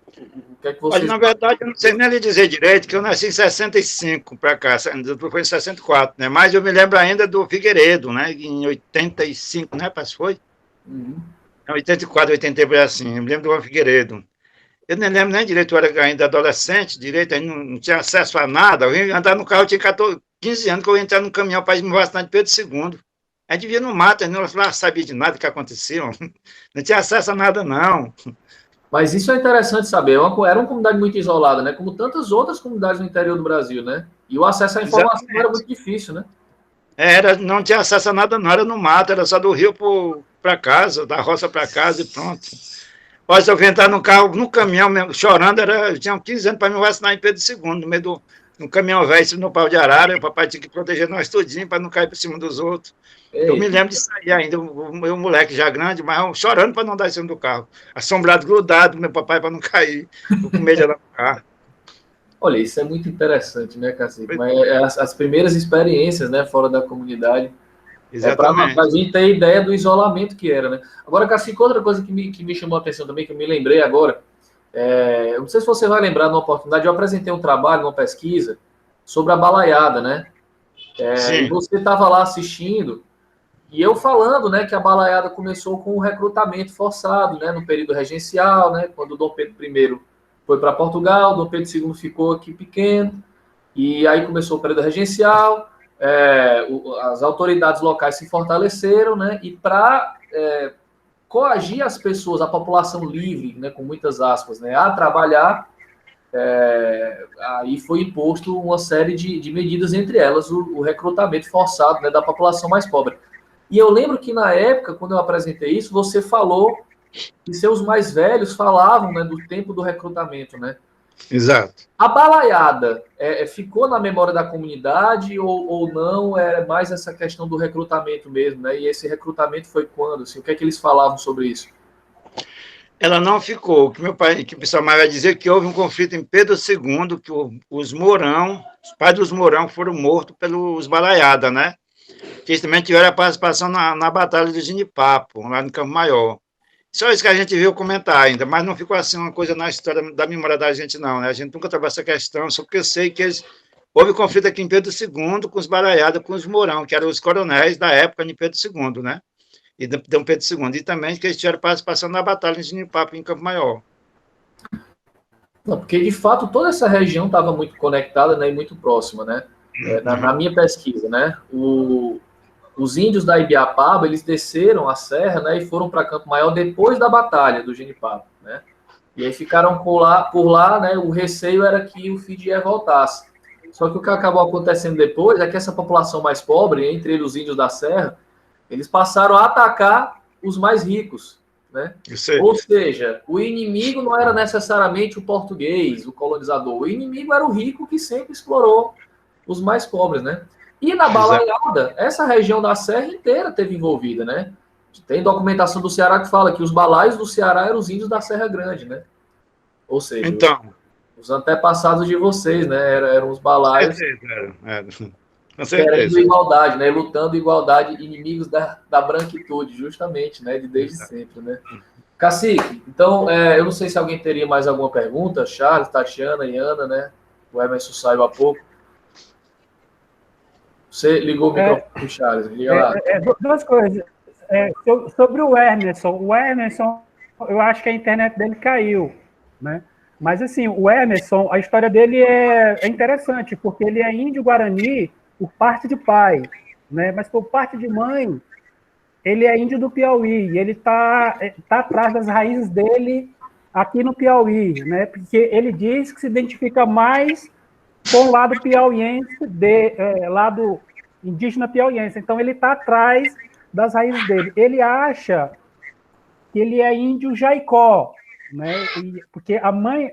O que é que vocês... Olha, na verdade, eu não sei nem lhe dizer direito, que eu nasci em 65 para cá, foi em 64, né? Mas eu me lembro ainda do Figueiredo, né? Em 85, né? Parece que foi? Uhum. 84, 83, assim, eu me lembro do Figueiredo. Eu nem lembro nem direito, eu era ainda adolescente, direito, aí não tinha acesso a nada. Eu ia andar no carro, eu tinha 15 anos, que eu ia entrar no caminhão para ir me vacinar de Pedro II. Aí devia no mato, aí não sabia de nada que acontecia, não tinha acesso a nada, não. Mas isso é interessante saber, era uma comunidade muito isolada, né? Como tantas outras comunidades no interior do Brasil, né? E o acesso à informação era muito difícil, né? Não tinha acesso a nada, não, era no mato, era só do rio para casa, da roça para casa e pronto. Se eu entrar no carro, no caminhão mesmo, chorando, eu tinha 15 anos para me vacinar em Pedro II, no meio num caminhão velho, no pau de arara, o papai tinha que proteger nós tudinho para não cair por cima dos outros. Eu me lembro de sair ainda, o meu moleque já grande, mas eu chorando para não dar em cima do carro. Assombrado, grudado do meu papai para não cair. Eu com medo de andar no carro. Olha, isso é muito interessante, né, Cacique? Mas as primeiras experiências, né, fora da comunidade. Exatamente. Para a gente ter ideia do isolamento que era, né? Agora, Cacique, outra coisa que me chamou a atenção também, que eu me lembrei agora, eu não sei se você vai lembrar de uma oportunidade, eu apresentei um trabalho, uma pesquisa, sobre a balaiada, né? E você estava lá assistindo, e eu falando, né, que a balaiada começou com o recrutamento forçado, né, no período regencial, né, quando Dom Pedro I foi para Portugal, Dom Pedro II ficou aqui pequeno, e aí começou o período regencial, as autoridades locais se fortaleceram, né, e para coagir as pessoas, a população livre, né, com muitas aspas, né, a trabalhar, aí foi imposto uma série de medidas, entre elas o recrutamento forçado, né, da população mais pobre. E eu lembro que na época, quando eu apresentei isso, você falou que seus mais velhos falavam, né, do tempo do recrutamento, né? Exato. A balaiada ficou na memória da comunidade ou não? É mais essa questão do recrutamento mesmo, né? E esse recrutamento foi quando? Assim, o que é que eles falavam sobre isso? Ela não ficou. O que meu pai, que o pessoal mais vai dizer que houve um conflito em Pedro II, que os pais dos Mourão foram mortos pelos balaiada, né? Que eles também tiveram a participação na Batalha do Genipapo, lá no Campo Maior. Só isso que a gente viu comentar ainda, mas não ficou assim uma coisa na história da memória da gente, não, né? A gente nunca trabalhou essa questão, só porque eu sei que houve conflito aqui em Pedro II com os balaiados, com os Mourão, que eram os coronéis da época de Pedro II, né? E Dom Pedro II. E também que eles tiveram participação na Batalha de Genipapo, em Campo Maior. Não, porque, de fato, toda essa região estava muito conectada, né, e muito próxima, né? Na minha pesquisa, né? Os índios da Ibiapaba, eles desceram a serra, né, e foram para Campo Maior depois da batalha do Genipapo, né? E aí ficaram por lá, né? O receio era que o Fidié voltasse. Só que o que acabou acontecendo depois é que essa população mais pobre, entre eles os índios da serra, eles passaram a atacar os mais ricos, né? Ou seja, o inimigo não era necessariamente o português, o colonizador. O inimigo era o rico que sempre explorou os mais pobres, né? E na balaiada, essa região da serra inteira teve envolvida, né? Tem documentação do Ceará que fala que os balaios do Ceará eram os índios da Serra Grande, né? Ou seja, então, os antepassados de vocês, né? Eram os balaios com certeza. querendo igualdade, né? Lutando igualdade, inimigos da branquitude, justamente, né? Desde sempre, né? Cacique, então, eu não sei se alguém teria mais alguma pergunta. Charles, Tatiana, Iana, né? O Emerson saiu há pouco. Você ligou o microfone, Charles, liga lá. Duas coisas. Sobre o Emerson, eu acho que a internet dele caiu, né? Mas, assim, o Emerson, a história dele é interessante, porque ele é índio-guarani por parte de pai, né? Mas por parte de mãe, ele é índio do Piauí, e ele tá atrás das raízes dele aqui no Piauí, né? Porque ele diz que se identifica mais com o lado piauiense, lado indígena piauiense. Então, ele está atrás das raízes dele. Ele acha que ele é índio Jaicó, né? Porque a mãe,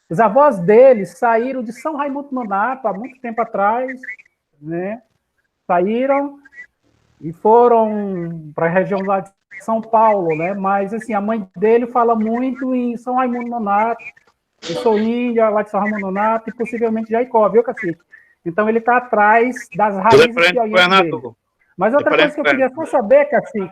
os avós dele saíram de São Raimundo Nonato há muito tempo atrás, né? Saíram e foram para a região lá de São Paulo, né? Mas, assim, a mãe dele fala muito em São Raimundo Nonato. Eu sou índia, lá de São Raimundo Nonato, e possivelmente Jaicó, viu, Cacique? Então, ele está atrás das raízes piauienses dele. Mas outra coisa que eu queria só saber, Cacique,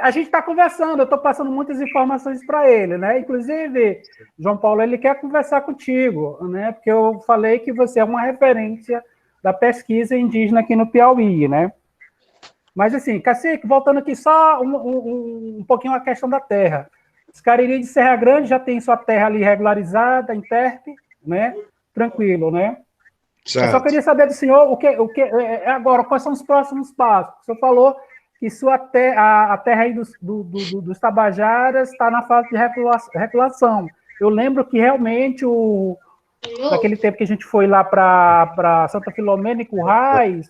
a gente está conversando, eu estou passando muitas informações para ele, né? Inclusive, João Paulo, ele quer conversar contigo, né? Porque eu falei que você é uma referência da pesquisa indígena aqui no Piauí, né? Mas, assim, Cacique, voltando aqui só um pouquinho a questão da terra. Os Cariri de Serra Grande já tem sua terra ali regularizada, em TERP, né? Tranquilo, né? Certo. Eu só queria saber do senhor agora, quais são os próximos passos. O senhor falou que a terra aí dos Tabajaras está na fase de regulação. Eu lembro que realmente, naquele tempo que a gente foi lá para Santa Filomena e Currais,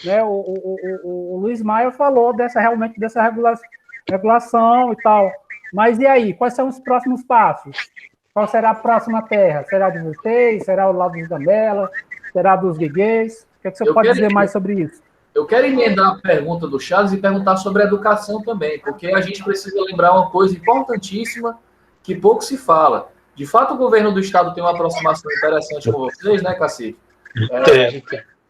né, o Luiz Maia falou realmente dessa regulação e tal. Mas e aí, quais são os próximos passos? Qual será a próxima terra? Será de vocês? Será o lado dos Gamela? Será dos Guiguês? O que você pode dizer mais sobre isso? Eu quero emendar a pergunta do Charles e perguntar sobre a educação também, porque a gente precisa lembrar uma coisa importantíssima que pouco se fala. De fato, o governo do estado tem uma aproximação interessante com vocês, né, Cacique?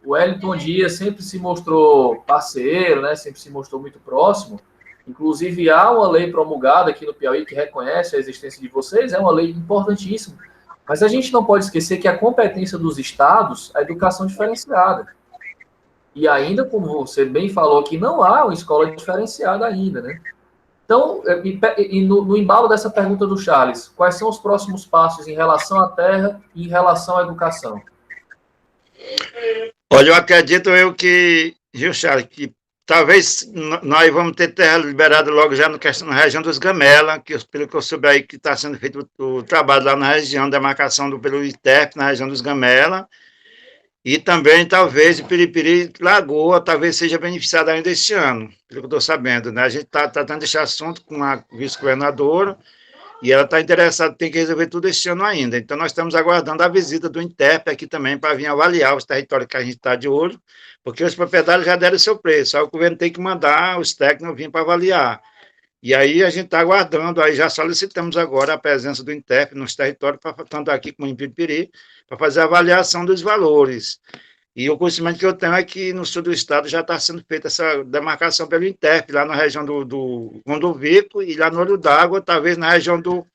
O Wellington Dias sempre se mostrou parceiro, né, sempre se mostrou muito próximo. Inclusive, há uma lei promulgada aqui no Piauí que reconhece a existência de vocês, é uma lei importantíssima. Mas a gente não pode esquecer que a competência dos estados é a educação diferenciada. E ainda, como você bem falou aqui, não há uma escola diferenciada ainda, né? Então, no embalo dessa pergunta do Charles, quais são os próximos passos em relação à terra e em relação à educação? Olha, eu acredito viu, Charles, que talvez nós vamos ter terra liberada logo já na região dos Gamela, que pelo que eu soube aí que está sendo feito o trabalho lá na região da marcação pelo ITEP, na região dos Gamela. E também, talvez, o Piripiri Lagoa talvez seja beneficiado ainda este ano, pelo que eu estou sabendo, né? A gente está tratando desse assunto com a vice-governadora e ela está interessada, tem que resolver tudo este ano ainda. Então, nós estamos aguardando a visita do INTEP aqui também para vir avaliar os territórios que a gente está de olho, porque os proprietários já deram o seu preço, só o governo tem que mandar os técnicos vir para avaliar. E aí a gente está aguardando, aí já solicitamos agora a presença do INTEP nos territórios, tanto aqui como em Piripiri, para fazer a avaliação dos valores. E o conhecimento que eu tenho é que no sul do estado já está sendo feita essa demarcação pelo INTEP, lá na região do Gondovico e lá no Olho d'Água, talvez na região do...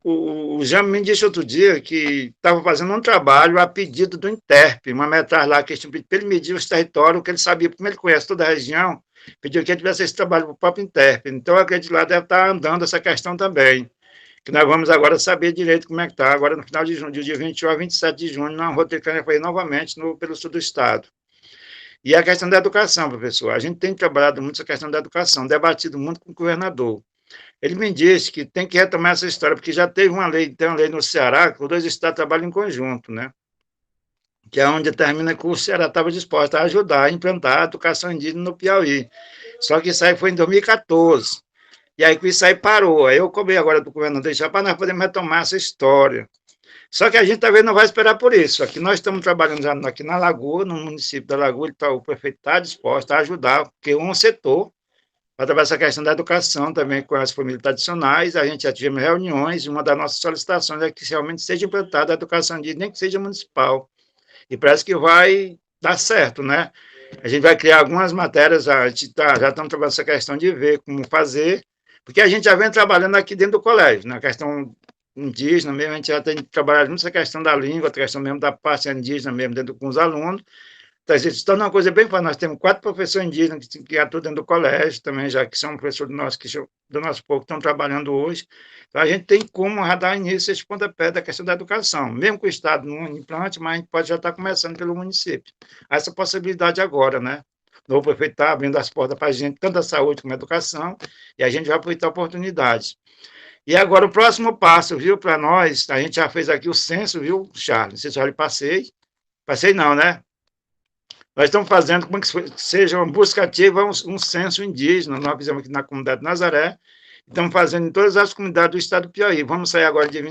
O Jean me disse outro dia que estava fazendo um trabalho a pedido do INTEP, uma metragem lá que ele medir os territórios, que ele sabia, como ele conhece toda a região, pediu que ele tivesse esse trabalho para o próprio INTEP. Então, eu acredito que lá deve estar andando essa questão também, que nós vamos agora saber direito como é que está, agora no final de junho, do dia 21 a 27 de junho, nós vamos ter que fazer novamente pelo sul do estado. E a questão da educação, professor, a gente tem trabalhado muito essa questão da educação, debatido muito com o governador. Ele me disse que tem que retomar essa história, porque já tem uma lei no Ceará, que os dois estados trabalham em conjunto, né? Que é onde determina que o Ceará estava disposto a ajudar a implantar a educação indígena no Piauí. Só que isso aí foi em 2014. E aí isso aí parou. Aí eu cobrei agora do governador deixar para nós podermos retomar essa história. Só que a gente talvez não vai esperar por isso. Aqui nós estamos trabalhando já aqui na Lagoa, no município da Lagoa, o prefeito está disposto a ajudar, porque um setor, para trabalhar essa questão da educação também com as famílias tradicionais, a gente já tivemos reuniões, e uma das nossas solicitações é que realmente seja implantada a educação indígena, nem que seja municipal. E parece que vai dar certo, né? A gente vai criar algumas matérias, já estamos trabalhando essa questão de ver como fazer, porque a gente já vem trabalhando aqui dentro do colégio, na questão indígena mesmo, a gente já tem trabalhado muito essa questão da língua, a questão mesmo da parte indígena mesmo, dentro com os alunos. Então, a gente está numa coisa bem fácil, nós temos 4 professores indígenas que atuam dentro do colégio também, já que são professores do nosso povo que estão trabalhando hoje. Então, a gente tem como dar início a esse pontapé da questão da educação, mesmo que o Estado não implante, mas a gente pode já estar começando pelo município. Há essa possibilidade agora, né? O novo prefeito está abrindo as portas para a gente, tanto a saúde como a educação, e a gente vai aproveitar a oportunidade. E agora, o próximo passo, viu, para nós, a gente já fez aqui o censo, viu, Charles? Não sei se eu lhe passei. Passei não, né? Nós estamos fazendo como que seja uma busca ativa, um censo indígena, nós fizemos aqui na comunidade Nazaré, estamos fazendo em todas as comunidades do estado do Piauí. Vamos sair agora de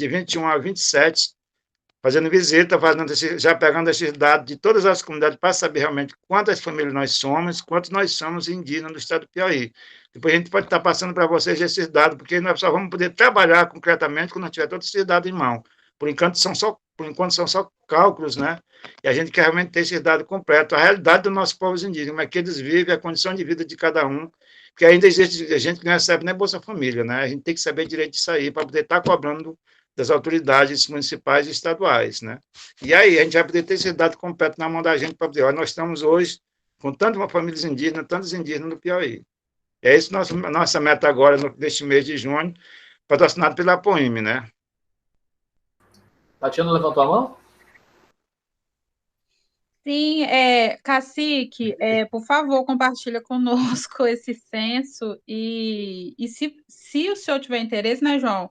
21 a 27, fazendo visita, já pegando esses dados de todas as comunidades para saber realmente quantas famílias nós somos, quantos nós somos indígenas do estado do Piauí. Depois a gente pode estar passando para vocês esses dados, porque nós só vamos poder trabalhar concretamente quando tiver todos esses dados em mão. Por enquanto são só cálculos, né? E a gente quer realmente ter esse dado completo, a realidade dos nossos povos indígenas, como é que eles vivem, a condição de vida de cada um, porque ainda existe gente que não recebe nem Bolsa Família, né? A gente tem que saber direito disso aí, para poder estar cobrando das autoridades municipais e estaduais, né? E aí, a gente vai poder ter esse dado completo na mão da gente, para poder, olha, nós estamos hoje com tantas famílias indígenas, tantos indígenas no Piauí. É isso nossa meta agora, neste mês de junho, patrocinado pela APOIME, né? Tatiana levantou a mão? Sim, Cacique, por favor, compartilha conosco esse censo e se o senhor tiver interesse, né, João,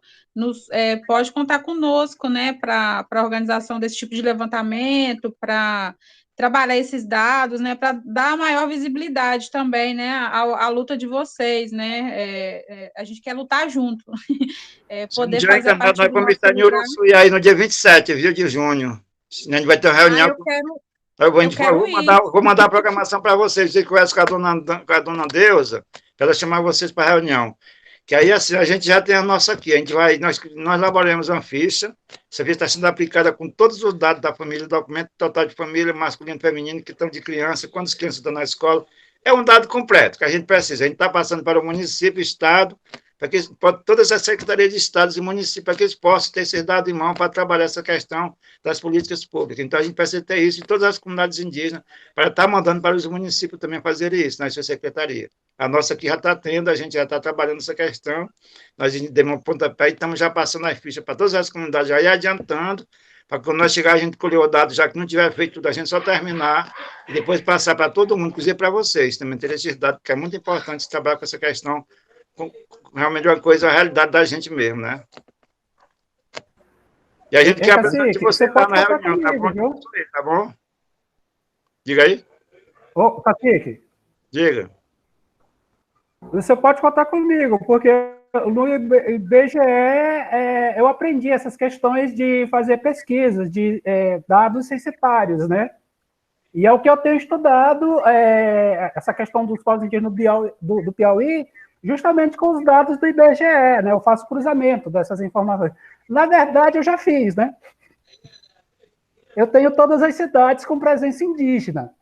pode contar conosco, né, para a organização desse tipo de levantamento, para trabalhar esses dados, né, para dar maior visibilidade também, né, à luta de vocês, né, a gente quer lutar junto, poder fazer Nós parte do vamos nosso estar em lugar. Uruçuí aí no dia 27, viu, de junho. A gente vai ter uma reunião. Eu quero ir. Vou mandar a programação para vocês. Você conhece com a dona Deusa, para ela chamar vocês para a reunião. Que aí, assim, a gente já tem a nossa aqui. Nós elaboramos uma ficha. Essa ficha está sendo aplicada com todos os dados da família, documento total de família, masculino e feminino, que estão de criança, quantas crianças estão na escola. É um dado completo que a gente precisa. A gente está passando para o município, estado, para que todas as secretarias de estados e municípios, para que eles possam ter esses dados em mão para trabalhar essa questão das políticas públicas. Então, a gente precisa ter isso em todas as comunidades indígenas, para estar mandando para os municípios também fazerem isso, na sua secretaria. A nossa aqui já está tendo, a gente já está trabalhando essa questão, nós demos um pontapé e estamos já passando as fichas para todas as comunidades, já ir adiantando, para quando nós chegar, a gente colher o dado, já que não tiver feito tudo, a gente só terminar e depois passar para todo mundo, inclusive para vocês, também ter esses dados, porque é muito importante trabalhar com essa questão, realmente uma coisa, a realidade da gente mesmo, né? E a gente quer aprender que você está na reunião, tá bom? Diga aí. Ô, Cacique. Diga. Você pode contar comigo, porque no IBGE eu aprendi essas questões de fazer pesquisas, de dados censitários, né? E é o que eu tenho estudado, essa questão dos povos indígenas do Piauí, justamente com os dados do IBGE, né? Eu faço cruzamento dessas informações. Na verdade, eu já fiz, né? Eu tenho todas as cidades com presença indígena.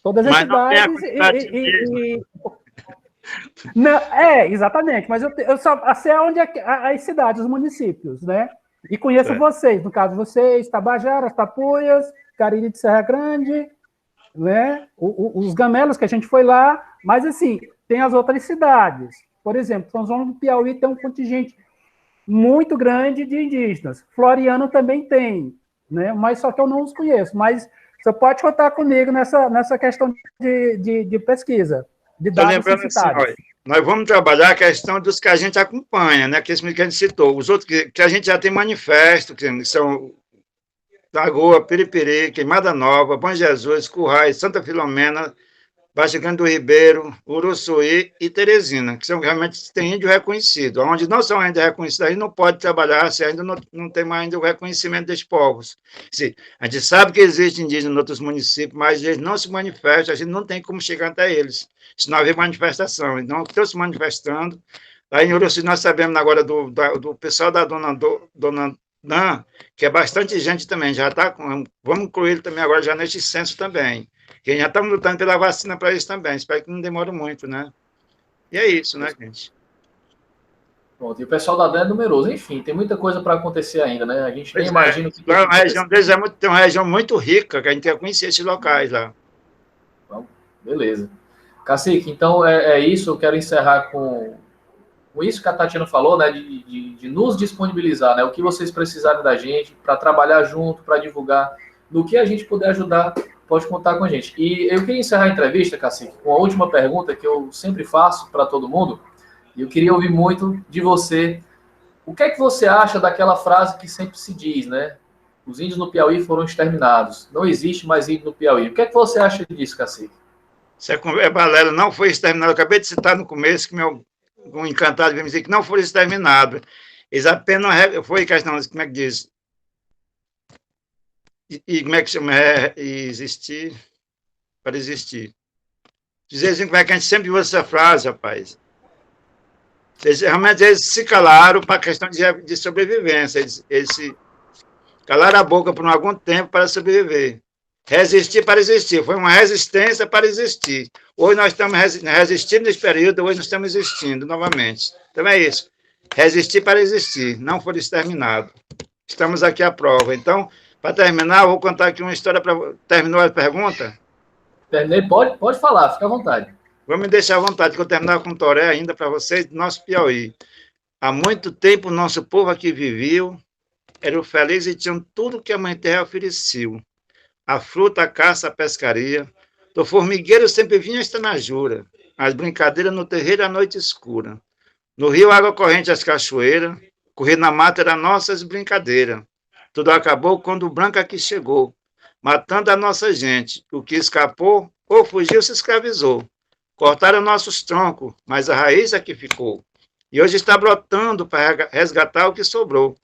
Todas as cidades não, exatamente, mas eu só sei onde as cidades, os municípios, né? E conheço vocês, no caso vocês, Tabajara, Tapuias, Cariri de Serra Grande, né? Os Gamelos que a gente foi lá, mas assim, tem as outras cidades. Por exemplo, São João do Piauí tem um contingente muito grande de indígenas. Floriano também tem, né? Mas só que eu não os conheço, mas você pode contar comigo nessa questão de pesquisa. Estou lembrando assim, olha, nós vamos trabalhar a questão dos que a gente acompanha, né, que a gente citou. Os outros que a gente já tem manifesto, que são Lagoa, Piripiri, Queimada Nova, Bom Jesus, Currais, Santa Filomena, Baixa Grande do Ribeiro, Uruçuí e Teresina, que são realmente tem índio reconhecido. Onde não são ainda reconhecidos, aí não pode trabalhar se ainda não tem mais ainda o reconhecimento desses povos. Sim, a gente sabe que existe indígena em outros municípios, mas eles não se manifestam, a gente não tem como chegar até eles, se não haver manifestação. Então, estão se manifestando. Aí em Uruçuí nós sabemos agora do pessoal da dona Dan, que é bastante gente também, já está, vamos incluir ele também agora já neste censo também. Que já estamos lutando pela vacina para isso também. Espero que não demore muito, né? E é isso, né, gente? Bom, e o pessoal da DAN é numeroso. Enfim, tem muita coisa para acontecer ainda, né? A gente nem imagina o que a região deles tem uma região muito rica, que a gente quer conhecer esses locais lá. Bom, beleza. Cacique, então é isso. Eu quero encerrar com isso que a Tatiana falou, né? De nos disponibilizar, né? O que vocês precisarem da gente para trabalhar junto, para divulgar, no que a gente puder ajudar, pode contar com a gente. E eu queria encerrar a entrevista, Cacique, com a última pergunta que eu sempre faço para todo mundo. E eu queria ouvir muito de você. O que é que você acha daquela frase que sempre se diz, né? Os índios no Piauí foram exterminados. Não existe mais índio no Piauí. O que é que você acha disso, Cacique? Isso é balela, não foi exterminado. Eu acabei de citar no começo que um encantado veio me dizer que não foi exterminado. Eles apenas foi questão, como é que diz? E como é que chama? Existir para existir. Dizer assim, como é que a gente sempre usa essa frase, rapaz. Realmente eles se calaram para a questão de sobrevivência. Eles se calaram a boca por algum tempo para sobreviver. Resistir para existir. Foi uma resistência para existir. Hoje nós estamos resistindo nesse período, hoje nós estamos existindo novamente. Então é isso. Resistir para existir. Não for exterminado. Estamos aqui à prova. Então, para terminar, eu vou contar aqui uma história para... Terminou a pergunta? Terminei. Pode falar, fica à vontade. Vou me deixar à vontade, que eu terminar com um toré ainda para vocês, do nosso Piauí. Há muito tempo, o nosso povo aqui viveu, era feliz e tinham tudo que a Mãe Terra ofereceu. A fruta, a caça, a pescaria. Do formigueiro sempre vinha esta najura. As brincadeiras no terreiro à noite escura. No rio, água corrente, as cachoeiras. Correr na mata era nossas brincadeiras. Tudo acabou quando o branco aqui chegou. matando a nossa gente. O que escapou ou fugiu se escravizou. Cortaram nossos troncos, mas a raiz é que ficou. E hoje está brotando para resgatar o que sobrou.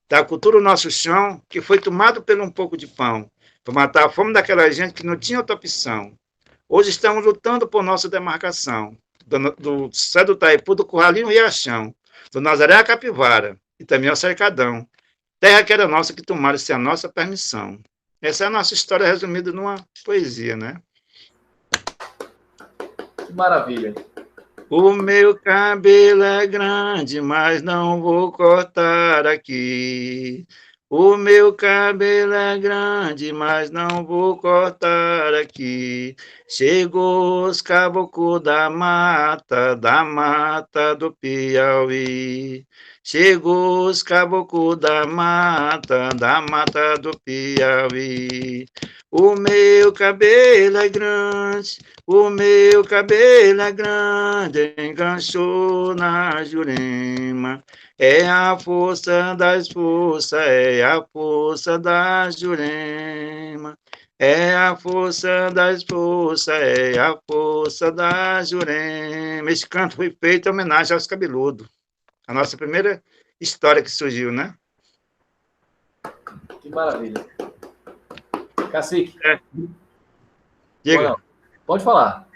Da cultura o nosso chão, que foi tomado por um pouco de pão, para matar a fome daquela gente que não tinha outra opção. Hoje estamos lutando por nossa demarcação, do Cé do Taipu, do Curralinho Riachão, do Nazaré à Capivara, e também ao Cercadão. Terra que era nossa, que tomaram sem a nossa permissão. Essa é a nossa história resumida numa poesia, né? Que maravilha. O meu cabelo é grande, mas não vou cortar aqui. O meu cabelo é grande, mas não vou cortar aqui. Chegou os caboclos da mata do Piauí. Chegou os caboclos da mata do Piauí. O meu cabelo é grande, o meu cabelo é grande, enganchou na Jurema. É a força das forças, é a força da Jurema. É a força das forças, é a força da Jurema. Esse canto foi feito em homenagem aos cabeludos. A nossa primeira história que surgiu, né? Que maravilha. Cacique. Diga. Pode falar.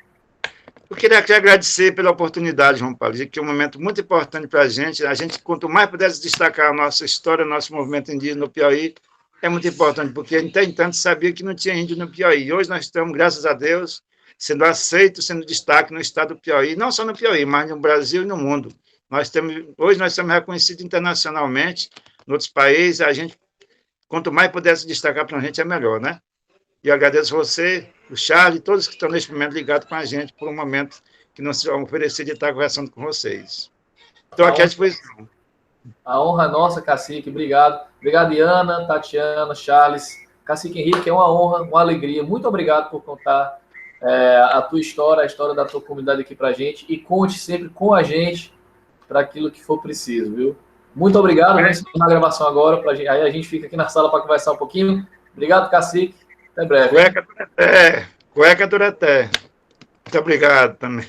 Eu queria aqui agradecer pela oportunidade, João Paulo, que é um momento muito importante para a gente. A gente, quanto mais pudesse destacar a nossa história, nosso movimento indígena no Piauí, é muito importante, porque até então sabia que não tinha índio no Piauí. Hoje nós estamos, graças a Deus, sendo aceitos, sendo destaque no estado do Piauí, não só no Piauí, mas no Brasil e no mundo. Hoje nós estamos reconhecidos internacionalmente, em outros países, a gente, quanto mais pudesse destacar para a gente, é melhor, né? E eu agradeço você, o Charles e todos que estão neste momento ligados com a gente por um momento que nos oferecer de estar conversando com vocês. Estou aqui à disposição. A honra é nossa, Cacique. Obrigado. Obrigado, Iana, Tatiana, Charles. Cacique Henrique, é uma honra, uma alegria. Muito obrigado por contar a tua história, a história da tua comunidade aqui para a gente. E conte sempre com a gente para aquilo que for preciso, viu? Muito obrigado. Vamos encerrar a gravação agora. Aí a gente fica aqui na sala para conversar um pouquinho. Obrigado, Cacique. Até breve. Cueca Dureté. Muito obrigado também.